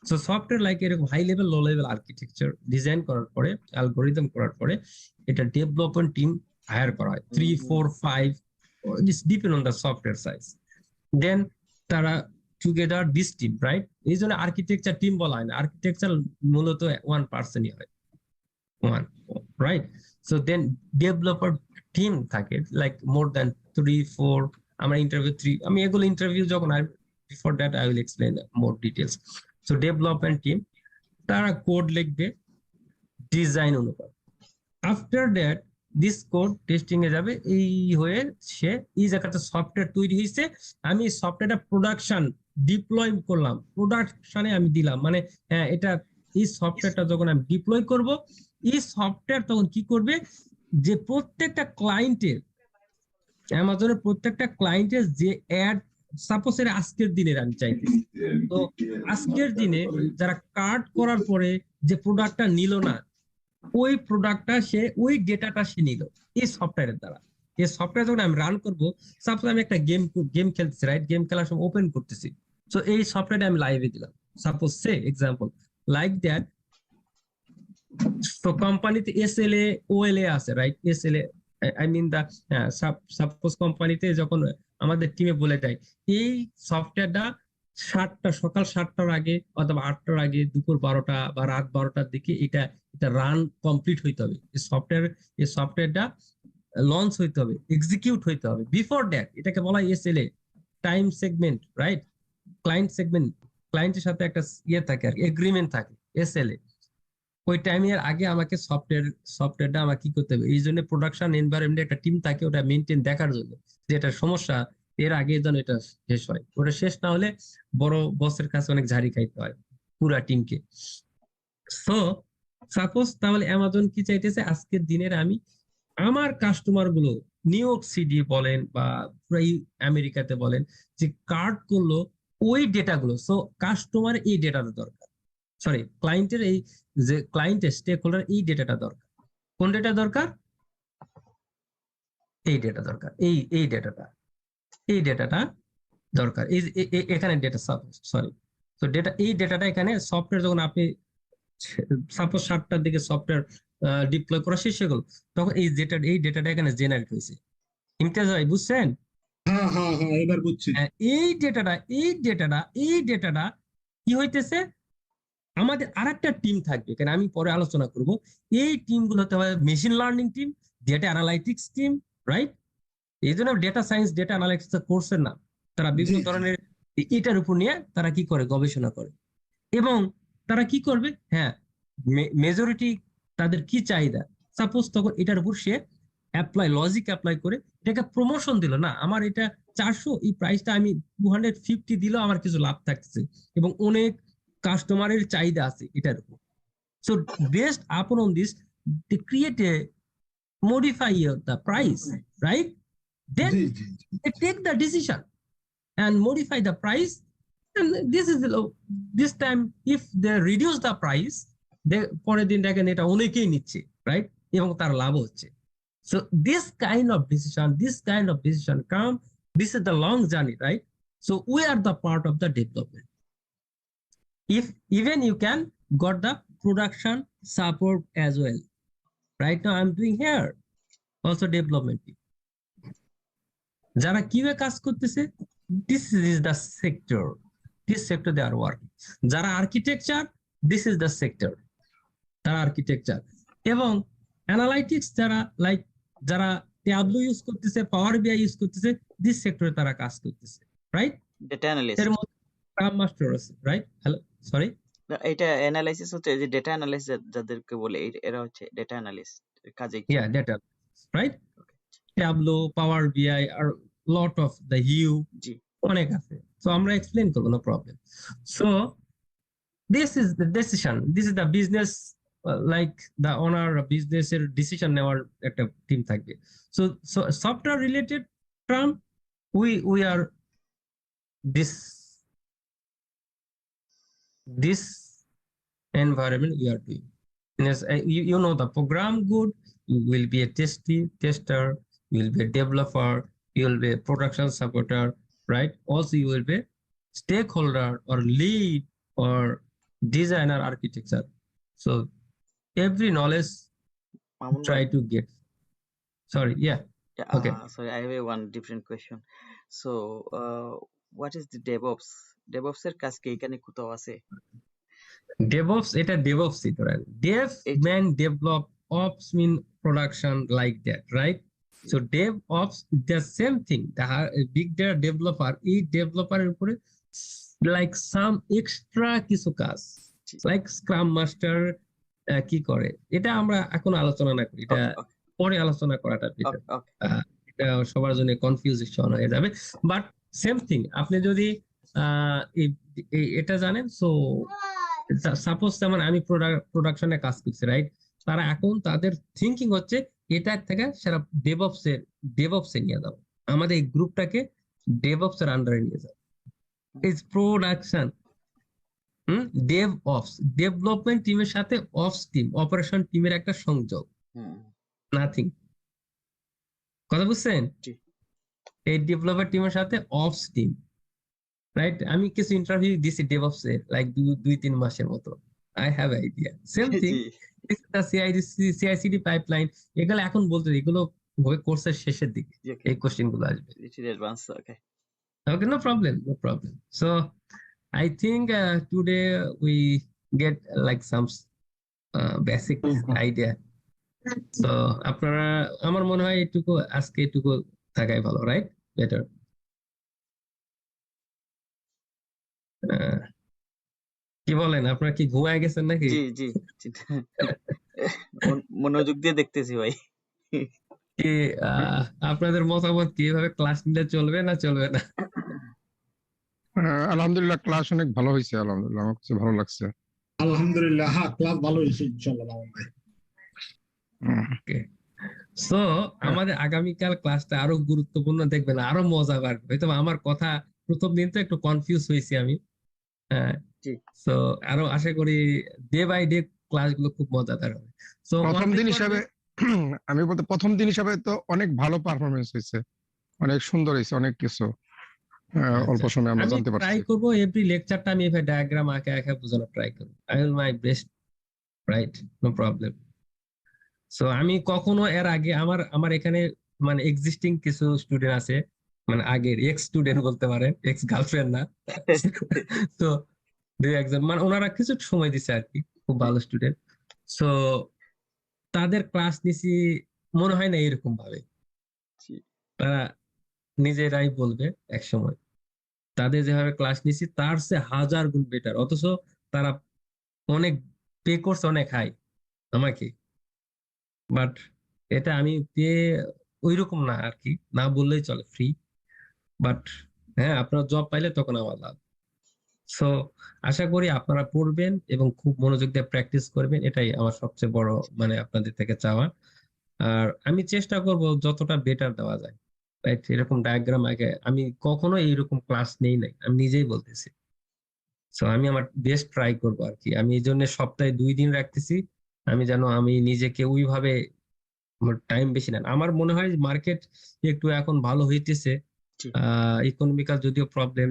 So software like এরকম high level, low level architecture design করার পরে, algorithm করার পরে এটা ডেভেলপমেন্ট টিম হায়ার করা হয়, 3, 4, 5, this depend on the software size. Then তারা together this team, right? এই জন্য আর্কিটেকচার টিম বলা হয় না, আর্কিটেকচার মূলত 1%ই হয়, 1, right? So then developer team থাকে লাইক মোর দ্যান 3, 4, আমরা ইন্টারভিউ 3, আমি এগুলো ইন্টারভিউ যখন before that I will explain more details. So development team তারা কোড লিখবে ডিজাইন অনুপাত, after that this code testing এ যাবে, এই হয়ে সে এই জায়গাতে সফটওয়্যার তৈরি হয়েছে, আমি সফটওয়্যারটা প্রোডাকশন ডিপ্লয় করলাম, প্রোডাকশনে আমি দিলাম, মানে হ্যাঁ এটা এই সফটওয়্যারটা যখন আমি ডিপ্লয় করব, এই সফটওয়্যার তখন কি করবে, যে প্রত্যেকটা ক্লায়েন্টের, অ্যামাজনের প্রত্যেকটা ক্লায়েন্টের যে অ্যাড, সাপোজ এর আজকের দিনের আমি চাইতেছি, তো আজকের দিনে যারা কার্ড করার পরে যে প্রোডাক্টটা নিল না, ওই প্রোডাক্টটা সে, ওই ডেটাটা সে নিল এই সফটওয়্যারের দ্বারা। এই সফটওয়্যার যখন আমি রান করবো, সাপোজ আমি একটা গেম খেলতেছি, রাইট? গেম খেলার সময় ওপেন করতেছি, সো এই সফটওয়্যারটা আমি লাইভে দিলাম, suppose say example like that. তো কোম্পানিতে SLA OLA আছে, রাইট? SLA I mean the, suppose কোম্পানিতে যখন আমাদের টিমে বলে দেয় এই সফটওয়্যারটা সকাল 7টার আগে অথবা 8টার আগে, দুপুর 12টা বা রাত 12টার দিকে এটা রান কমপ্লিট হইতে হবে, এই সফটওয়্যারটা লঞ্চ হইতে হবে, এক্সিকিউট হইতে হবে। বিফোর দ্যাট এটাকে বলা হয় SLA, time segment, right? Client segment, ক্লায়েন্টের সাথে একটা ইয়ে থাকে আর এগ্রিমেন্ট থাকে, SLA। ওই টাইমের আগে আমাকে সফটওয়্যারটা আমাকে কি করতে হবে, এই জন্য প্রোডাকশন এনভায়রনমেন্টে একটা টিম থাকে, ওটা মেনটেন দেখার জন্য যে এটা সমস্যা এর আগে যেন এটা শেষ হয়, ওটা শেষ না হলে বড় বসের কাছে অনেক ঝাড়ি খাইতে হয় পুরা টিমকে। সো সাপোজ তাহলে অ্যামাজন কি চাইতেছে, আজকের দিনের আমি আমার কাস্টমার গুলো নিউ ইয়র্ক সিটি বলেন বা আমেরিকাতে বলেন, যে কার্ড করলো ওই ডেটা গুলো, সো কাস্টমার এই ডেটাটা দরকার, সরি ক্লায়েন্টের, এই যে ক্লায়েন্টের স্টেক হোল্ডার এই ডেটাটা দরকার। কোন ডেটা দরকার? এই ডেটা দরকার, এই ডেটাটা দরকার, এখানে ডেটা, সরি, তো ডেটা, এই ডেটাটা এখানে সফটওয়্যার যখন আপনি সাপোজ 7টার দিকে সফটওয়্যার ডিপ্লয় করা শেষ হয়ে গেল, তখন এই ডেটাটা এখানে জেনারেট হয়েছে। ইমতিয়াজ ভাই বুঝছেন? হ্যাঁ হ্যাঁ হ্যাঁ, এবার বুঝছি। এই ডেটাটা কি হইতেছে, আমাদের আরেকটা টিম থাকবে, কারণ আমি পরে আলোচনা করব, এই টিমগুলো হতে হবে machine learning team, data analytics team, right? এই জন্য ডেটা সায়েন্স, ডেটা অ্যানালাইটিক্স কোর্সের নাম। তারা বিভিন্ন ধরনের এটার উপর নিয়ে তারা কি করে, গবেষণা করে, এবং তারা কি করবে, হ্যাঁ মেজরিটি তাদের কি চাহিদা, সাপোজ তখন এটার উপর সে লজিক অ্যাপ্লাই করে এটাকে প্রমোশন দিল, না আমার এটা 400, এই প্রাইসটা আমি 250 দিলেও আমার কিছু লাভ থাকতেছে, এবং অনেক কাস্টমারের চাহিদা আছে এটার উপর। So based upon on this they create a modify the price, right? Then they take the decision and modify the price, and this time if they reduce the price, they পরের দিন দেখেন এটা অনেকেই নিচ্ছে, রাইট? এবং তার লাভ হচ্ছে। So this kind of decision come, this is the long journey, right? So we are the part of the development. If even you can got the production support as well. Right now I'm doing here also development. যারা কিভাবে কাজ করতেছে, this is the sector, this sector they are work. যারা architecture, this is the sector, তারা architecture. এবং analytics যারা like যারা Tableau use করতেছে, পাওয়ার বিআই ইউজ করতেছে, দিস সেক্টরে তারা কাজ করতেছে, রাইট? ডেটা অ্যানালিস্ট, এর মধ্যে স্ক্রাম মাস্টার আছে, রাইট? হ্যালো, সরি, এটা অ্যানালাইসিস হচ্ছে যে ডেটা অ্যানালিস্ট যাদেরকে বলে এরা হচ্ছে ডেটা অ্যানালিস্ট কাজে কি? Yeah data, right? Tableau, power BI আর লট অফ দ্য হিউ, জি অনেক আছে। সো আমরা এক্সপ্লেন করবো, no problem. So this is the decision, this is the business, like the owner বিজনেসের ডিসিশন নেওয়ার একটা টিম থাকবে। So software related term, we are this environment we are doing. Yes, you know the program good, you will be a tester, you will be a developer, you will be a production supporter, right? Also you will be stakeholder or lead or designer architecture. So every knowledge Mamun try ভাই, to get. Sorry, yeah, okay. sorry, I have one different question. So what is the DevOps? DevOps এর কাজ কি এখানে কোথাও আছে? DevOps, এটা DevOps ই ধরেন। Dev It- mean develop, ops mean production, like that, right? So DevOps, the same thing. The big data developer, এই developer এর উপরে like some extra কিছু কাজ, like Scrum Master কি করে, এটা আমরা এখন আলোচনা না করি, এটা Okay, পরে আলোচনা করাটা better। okay, okay. এটা সবার জন্য কনফিউশন হয়ে যাবে, বাট সেম থিং। আপনি যদি এটা জানেন, সো সাপোজ যেমন আমি প্রোডাকশনে কাজ করছি, রাইট? তারা এখন তাদের থিঙ্কিং হচ্ছে এটা থেকে সেরা ডেভঅপস এ নিয়ে যাবো, আমাদের এই গ্রুপটাকে ডেভঅপস এর আন্ডারে নিয়ে যাবো। ইজ প্রোডাকশন, ডেভঅপস ডেভেলপমেন্ট টিমের সাথে অপস টিম, অপারেশন টিমের একটা সংযোগ, নাথিং। কথা বুঝছেন? জি। এই ডেভেলপার টিমের সাথে অপস টিম, রাইট? আমি কিছু ইন্টারভিউ দিছি ডেভঅপস এর, লাইক 2-3 মাসের মতো। I have idea, same thing. CICD pipeline, এগুলো এখন বলতে এগুলো হবে কোর্সের শেষের দিকে, এই কোশ্চেন গুলো আসবে। Okay, no problem, no problem. So I think today we get like some basic idea. তো আপনারা, আমার মনে হয় এটুকু আজকে এটুকু থাকাই ভালো, রাইট? বেটার। কি বলেন, আপনারা কি ঘুমায় গেছেন নাকি? জি জি মনোযোগ দিয়ে দেখতেছি ভাই। কি আপনাদের মতামত কি, এভাবে ক্লাস নিলে চলবে না চলবে না? আলহামদুলিল্লাহ, ক্লাস অনেক ভালো হয়েছে, আলহামদুলিল্লাহ আমার কাছে ভালো লাগছে। আলহামদুলিল্লাহ, হ্যাঁ ক্লাস ভালো হয়েছে ইনশাআল্লাহ মামুন ভাই। সো আমাদের আগামীকাল ক্লাসটা আরো গুরুত্বপূর্ণ, দেখবেন আরো মজা বাড়বে। হয়তো আমার কথা প্রথম দিন তো একটু কনফিউজ হয়েছি আমি, হ্যাঁ। সো আরো আশা করি ডে বাই ডে ক্লাসগুলো খুব মজাদার হবে। সো প্রথম দিন হিসাবে আমি বলতে, প্রথম দিন হিসাবে তো অনেক ভালো পারফরমেন্স হয়েছে, অনেক সুন্দর হয়েছে, অনেক কিছু অল্প সময় আমরা জানতে পারছি। ট্রাই করব এভরি লেকচারটা আমি এভাবে ডায়াগ্রাম আঁকে আঁকে বোঝানোর ট্রাই করব। I will my best, right? No problem. So আমি কখনো এর আগে আমার এখানে মানে এক্সিস্টিং কিছু স্টুডেন্ট আছে, মানে আগের এক্স স্টুডেন্ট বলতে পারেন, এক্স গার্লফ্রেন্ড না। তো দুই একজন, মানে ওনারা কিছু সময় দিছে আর কি, খুব ভালো স্টুডেন্ট। সো তাদের ক্লাস নিছি, মনে হয় না এরকম ভাবে। তারা নিজেরাই বলবে এক সময় তাদের যেভাবে ক্লাস নিছি তার চেয়ে 1000 গুণ বেটার, অথচ তারা অনেক পে করছে, অনেক হাই আমাকে। বাট এটা আমি পে ওইরকম না আর কি, না বললেই চলে, ফ্রি। বাট হ্যাঁ, আপনারা জব পাইলে তখন আমার লাভ। সো আশা করি আপনারা পড়বেন এবং খুব মনোযোগ দিয়ে প্র্যাকটিস করবেন, এটাই আমার সবচেয়ে বড় মানে আপনাদের থেকে চাওয়া। আর আমি চেষ্টা করব যতটা বেটার দেওয়া যায়, রাইট? এরকম ডায়াগ্রাম আগে আমি কখনো এইরকম ক্লাস নেই নাই, আমি নিজেই বলতেছি। সো আমি আমার বেস্ট ট্রাই করবো আর কি। আমি এই জন্য সপ্তাহে 2 দিন রাখতেছি, আমি যেন আমি নিজেকে ওইভাবে টাইম বেশি নেন। আমার মনে হয় মার্কেট একটু এখন ভালো হইতেছে, ইকোনমিক্যাল যদিও প্রবলেম,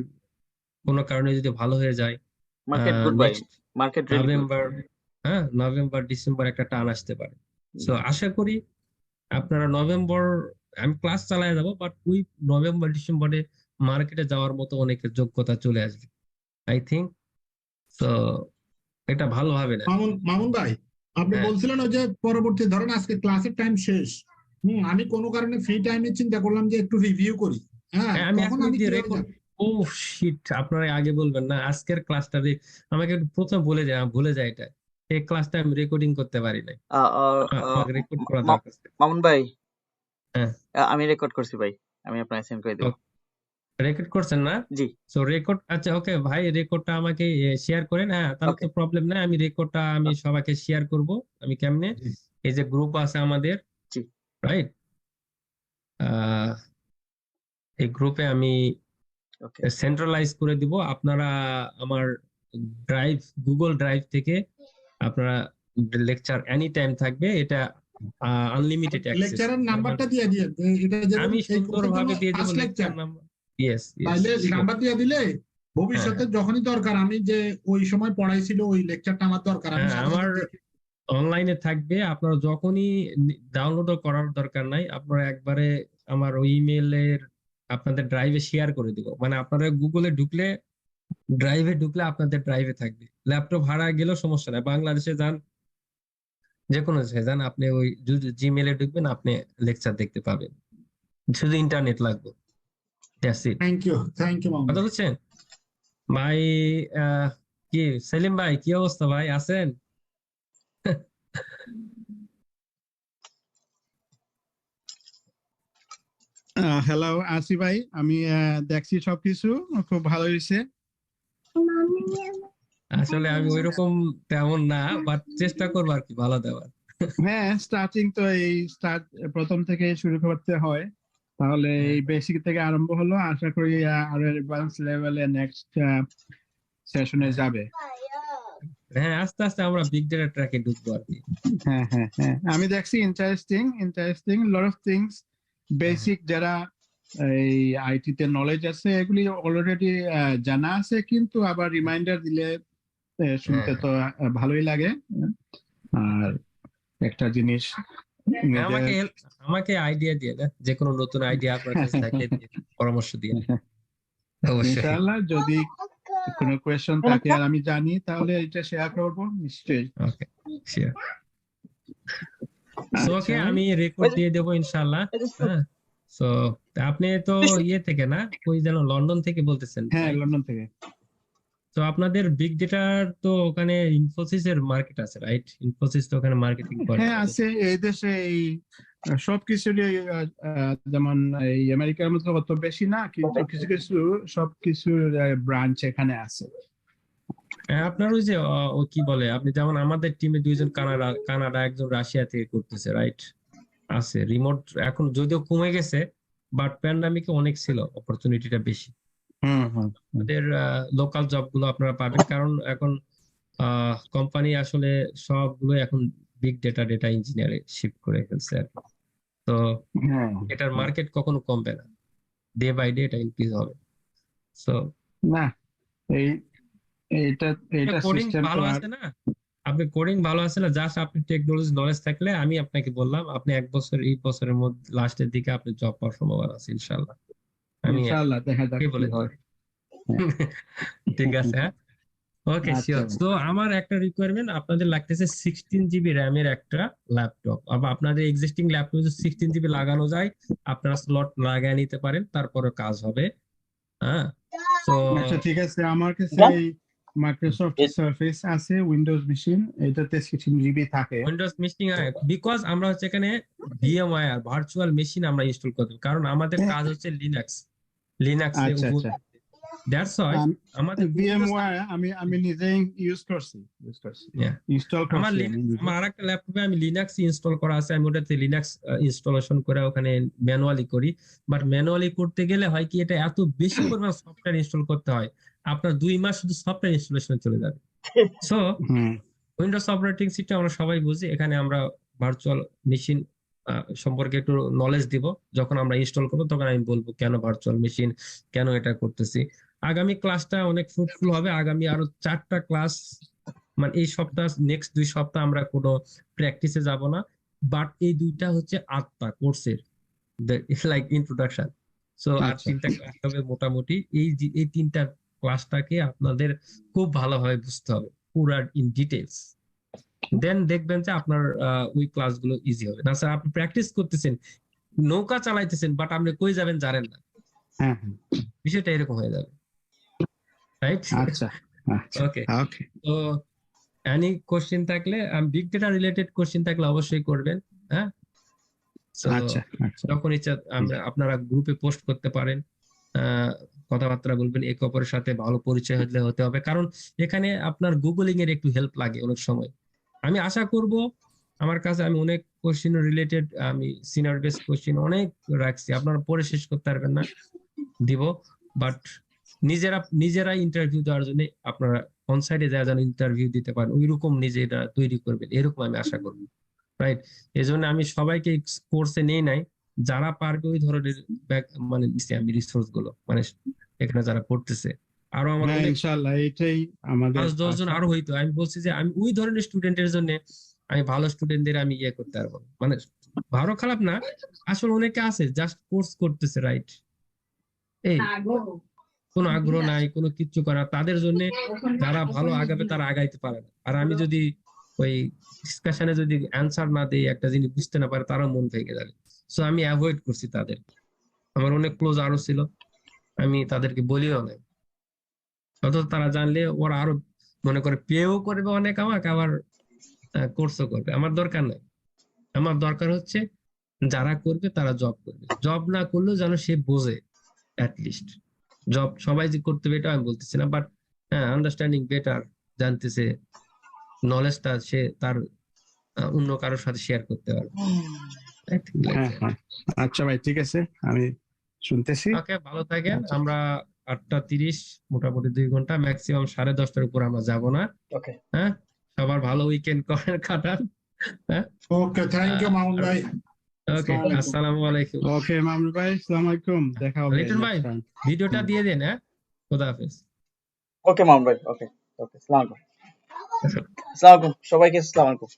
কোনো কারণে যদি ভালো হয়ে যায়, নভেম্বর, হ্যাঁ নভেম্বর ডিসেম্বর একটা টান আসতে পারে। সো আশা করি আপনারা নভেম্বর আমি ক্লাস চালায় যাবো, বাট ওই নভেম্বর ডিসেম্বরে মার্কেটে যাওয়ার মতো অনেকের যোগ্যতা চলে আসবে আই থিঙ্ক। তো এটা ভালো হবে না। মামুন ভাই, আপনি হ্যাঁ বলছিলেন ওই যে পরবর্তী ধরেন আজকে ক্লাসের টাইম শেষ, আমি কোনো কারণে ফ্রি টাইমে চিন্তা করলাম যে একটু রিভিউ করি, হ্যাঁ, হ্যাঁ, আমি তখন এখন আমি যে কিভাবে রেকর্ড, যাব? ও শিট, আপনারা আগে বলবেন না আজকের ক্লাসটা আমাকে একটু প্রথম বলে যায়, আমি ভুলে যাই এটা, এই ক্লাসটা আমি রেকর্ডিং করতে পারি নাই, আমাকে রেকর্ড করা দরকার ছিল। মামুন ভাই, হ্যাঁ আমি রেকর্ড করছি ভাই, আমি আপনাকে সেন্ড করে দেবো। রেকর্ড করছেন না? জি, সো রেকর্ড, আচ্ছা ওকে ভাই, রেকর্ডটা আমাকে শেয়ার করেন। হ্যাঁ তাহলে ওকে তো প্রবলেম নাই, আমি রেকর্ডটা আমি সবাইকে শেয়ার করব। আমি কেমনে, এই যে গ্রুপ আছে আমাদের, জি, রাইট, এই গ্রুপে আমি ওকে সেন্ট্রালাইজ করে দিব। আপনারা আমার ড্রাইভ, গুগল ড্রাইভ থেকে আপনারা লেকচার এনি টাইম থাকবে, এটা আনলিমিটেড অ্যাক্সেস। লেকচারের নাম্বারটা দিয়ে দিয়ে, এটা যেমন আমি এই কোর্সের জন্য সুন্দরভাবে দিয়ে দেবো first lecture lecture, number. Yes yes তাইলে শিওর। নাম্বার দিয়ে দিলে হ্যাঁ ভবিষ্যতে হ্যাঁ যখনই দরকার, আমি যে ওই সময় পড়াইছিল ওই লেকচারটা আমার দরকার, আমি হ্যাঁ, সাথে আমার সাথে দেখে। অনলাইনে থাকবে, আপনারা যখনই ডাউনলোডও করার দরকার নাই, আপনারা একবারে আমার ওই ইমেলের আপনাদের ড্রাইভে শেয়ার করে দিব। মানে আপনারা গুগলে ঢুকলে, ড্রাইভে ঢুকলে আপনাদের ড্রাইভে থাকবে। ল্যাপটপ হারা গেলেও সমস্যা নাই, বাংলাদেশে যান, যে কোনো দেশে যান, আপনি ওই জিমেলে ঢুকবেন, আপনি লেকচার দেখতে পাবেন, শুধু ইন্টারনেট লাগবে। That's it. Thank you Mamun কথা ভাই। বুঝছেন ভাই? কি সেলিম ভাই, কি অবস্থা ভাই, আছেন? হ্যালো আসি ভাই, আমি দেখছি সবকিছু খুব ভালো হয়েছে। আসলে আমি ওইরকম তেমন না, বাট চেষ্টা করবো আর কি ভালো দেওয়ার। হ্যাঁ, স্টার্টিং তো এই প্রথম থেকে শুরু করতে হয়, তাহলে এই বেসিক থেকে আরম্ভ হলো, আশা করি আরো অ্যাডভান্স লেভেলে নেক্সট সেশনে যাবে। হ্যাঁ আস্তে আস্তে আমরা বিগ ডেটা ট্র্যাকে ঢুকবো আর কি। হ্যাঁ হ্যাঁ হ্যাঁ, আমি দেখছি interesting lot of things, basic যারা এই আইটি তে নলেজ আছে এগুলি অলরেডি জানা আছে, কিন্তু আবার রিমাইন্ডার দিলে শুনতে তো ভালোই লাগে। আর একটা জিনিস হ্যাঁ, নিজের আমাকে আইডিয়া দিয়ে না, যে কোনো নতুন আইডিয়া আপনার কাছে থাকলে দিয়ে দিন, পরামর্শ দিয়ে অবশ্যই। ইনশাআল্লাহ যদি কোনো কোয়েশ্চন থাকে আর আমি জানি তাহলে এটা শেয়ার করবো নিশ্চয়ই। Okay sure. সো ওকে, আচ্ছা, আমি রেকর্ড দিয়ে দেবো ইনশাআল্লাহ। হ্যাঁ, সো আপনি তো ইয়ে থেকে না, ওই যেন লন্ডন থেকে বলতেছেন? হ্যাঁ লন্ডন থেকে। তো আপনাদের বিগ ডেটার তো ওখানে ইনফোসিস এর মার্কেট আছে, রাইট? ইনফোসিস তো ওখানে মার্কেটিং করে। হ্যাঁ আছে, এই দেশে এই সবকিছুরই যেমন এই আমেরিকার মতো অত বেশি না, কিন্তু কিছু কিছু সবকিছুর ব্রাঞ্চ এখানে আছে। হ্যাঁ, আপনার ওই যে ও কি বলে, আপনি যেমন আমাদের টিমে দুইজন কানাডা, একজন রাশিয়া থেকে করতেছে, রাইট? আছে রিমোট, এখন যদিও কমে গেছে, বাট প্যান্ডামিকে অনেক ছিল, অপরচুনিটিটা বেশি। আমাদের লোকাল জব গুলো আপনারা পাবেন, কারণ এখন কোম্পানি আসলে সবগুলো এখন বিগ ডেটা ইঞ্জিনিয়ারে শিফট করে ফেলছে আর কি। তো হ্যাঁ এটার মার্কেট কখনো কমবে না, ডে বাই ডে এটা ইনক্রিজ হবে। সো না, এই এইটা এটা কোডিং সিস্টেম তো ভালো আর আছে না, আপনি কোডিং ভালো আছে না, জাস্ট আপনি টেকনোলজি নলেজ থাকলে, আমি আপনাকে বললাম, আপনি এক বছর, এই বছরের মধ্যে লাস্টের দিকে আপনি জব পাওয়ার সম্ভাবনা আছে ইনশাল্লাহ। আমি ইনশাআল্লাহ দেখা যাক কি কি বলে হয়। ঠিক আছে, হ্যাঁ ওকে আচ্ছা শিওর। তো আমার একটা রিকোয়ারমেন্ট, আপনাদের লাগতেছে 16 GB র্যামের একটা ল্যাপটপ, আবার আপনাদের এক্সিস্টিং ল্যাপটপ যদি 16 GB লাগানো যায়, আপনারা স্লট লাগায় নিতে পারেন, তারপরে কাজ হবে। হ্যাঁ, তো আচ্ছা ঠিক আছে, আমার কাছে এই মাইক্রোসফট সার্ফেস আছে, উইন্ডোজ মেশিন, এটাতে 16 GB থাকে। উইন্ডোজ মেশিন, বিকজ আমরা হচ্ছে এখানে ভিএমওয়্যার ভার্চুয়াল মেশিন আমরা ইনস্টল করতে পারি, কারণ আমাদের কাজ হচ্ছে লিনাক্সে আচ্ছা আচ্ছা, দ্যাটস ওয়াই আমাদের উইন্ডোজ। ভিএমওয়্যার আমি নিজেই ইউজ করছি, ইনস্টল আমার করছি আমি নিজে। আমার আরেকটা ল্যাপটপে আমি লিনাক্স ইনস্টল করা আছে, আমি ওটাতে লিনাক্স ইনস্টলেশন করে ওখানে ম্যানুয়ালি করি। বাট ম্যানুয়ালি করতে গেলে হয় কি, এটা এত বেশি পরিমাণ সফটওয়্যার ইনস্টল করতে হয়, আপনার 2 মাস শুধু সফটওয়্যার ইনস্টলেশনে চলে যাবে। সো হুম উইন্ডোজ অপারেটিং সিস্টেম আমরা সবাই বুঝি, এখানে আমরা ভার্চুয়াল মেশিন সম্পর্কে একটু নলেজ দিব। যখন আমরা ইনস্টল করবো তখন আমি বলবো কেন ভার্চুয়াল মেশিন, কেন এটা করতেছি। আগামী ক্লাসটা অনেক ফ্রুটফুল হবে, আগামী আরো 4টা ক্লাস, মানে এই সপ্তাহ, নেক্সট 2 সপ্তাহ আমরা কোনো প্র্যাকটিসে যাব না, বাট এই 2টা হচ্ছে আত্মা কোর্সের। Like introduction. সো আর আচ্ছা 3টা ক্লাস হবে মোটামুটি। এই 3টা ক্লাসটাকে আপনাদের খুব ভালোভাবে বুঝতে হবে পুরা ইন ডিটেলস। দেন দেখবেন যে আপনার ওই ক্লাসগুলো ইজি হবে। না স্যার আপনি প্র্যাকটিস করতেছেন, নৌকা চালাইতেছেন, বাট আপনি কই যাবেন জানেন না, হ্যাঁ বিষয়টা এরকম হয়ে যাবে, রাইট? আচ্ছা আচ্ছা ওকে, ওকে তো এনি কোশ্চেন থাকলে, বিগ ডেটা রিলেটেড কোশ্চেন থাকলে অবশ্যই করবেন। হ্যাঁ, সো আচ্ছা আচ্ছা যখন ইচ্ছা আপনারা গ্রুপে পোস্ট করতে পারেন, কথাবার্তা বলবেন, একে অপরের সাথে ভালো পরিচয় হতে হবে, কারণ এখানে আপনার গুগলিং এর একটু হেল্প লাগে অনেক সময়। আমি আশা করব আমার কাছে আমি অনেক কোশ্চেন রিলেটেড, আমি সিনিয়র বেস কোশ্চেন অনেক রাখছি, আপনারা পরে শেষ করতে পারবেন না, দিব। বাট নিজেরা ইন্টারভিউ দেওয়ার জন্য আপনারা অনসাইটে যারা যেন ইন্টারভিউ দিতে পারেন ওইরকম নিজেরা তৈরি করবেন, এরকম আমি আশা করব, রাইট? এই জন্য আমি সবাইকে কোর্সে নেই নাই, যারা পারবে ওই ধরনের মানে নিচ্ছি আমি রিসোর্স গুলো, মানে এখানে যারা পড়তেছে। আরো আমার হ্যাঁ অনেক ইনশাআল্লাহ এইটাই আমাদের 5-10 জন আশা। আরো হইতো। আমি বলছি যে আমি ওই ধরনের স্টুডেন্টের জন্য আমি ভালো স্টুডেন্টদের আমি ইয়ে করতে পারবো, মানে ভালো খারাপ না, আসলে অনেকে আছে জাস্ট কোর্স করতেছে, রাইট? এই কোনো আগ্রহ নাই, কোনো কিচ্ছু করা, তাদের জন্য যারা ভালো আগাবে তারা আগাইতে পারে না। আর আমি যদি ওই ডিসকাশনে যদি অ্যান্সার না দিই, একটা জিনিস বুঝতে না পারে, তারা মন ভেঙে যাবে। সো আমি অ্যাভয়েড করছি তাদের। আমার অনেক ক্লোজ আরো ছিল, আমি তাদেরকে বলিও নাই, অথচ তারা জানলে ওরা আরো মনে করে পেও করবে অনেক আমাকে, আবার কোর্সও করবে। আমার দরকার নাই, আমার দরকার হচ্ছে যারা করবে তারা জব করবে, জব না করলেও যেন সে বোঝে অ্যাটলিস্ট। জব সবাই যে করতে হবে এটা আমি বলতেছি না, বাট হ্যাঁ আন্ডারস্ট্যান্ডিং বেটার, জানতেছে, নলেজটা সে তার অন্য কারোর সাথে শেয়ার করতে পারবে। হ্যাঁ হ্যাঁ আচ্ছা ভাই ঠিক আছে আমি শুনতেছি। ওকে, ভালো থাকেন। আচ্ছা আমরা 8টা 30, মোটামুটি 2 ঘন্টা, ম্যাক্সিমাম 10:30টার উপর আমরা যাব না। ওকে হ্যাঁ, সবার ভালো উইকেন্ড কাটান। হ্যাঁ, ওকে, থ্যাংক ইউ মামুন ভাই। ওকে, আসসালামু আলাইকুম। আসসালামু আলাইকুম। ওকে মামুন ভাই আসসালামু আলাইকুম, দেখা হবে লিটন ভাই নেক্সট টাইম। ভিডিওটা দিয়ে দেন। হ্যাঁ, খোদা হাফেজ। ওকে মামুন ভাই ওকে ওকে আসসালামু আলাইকুম আসসালামু আলাইকুম সবাইকে আসসালামু আলাইকুম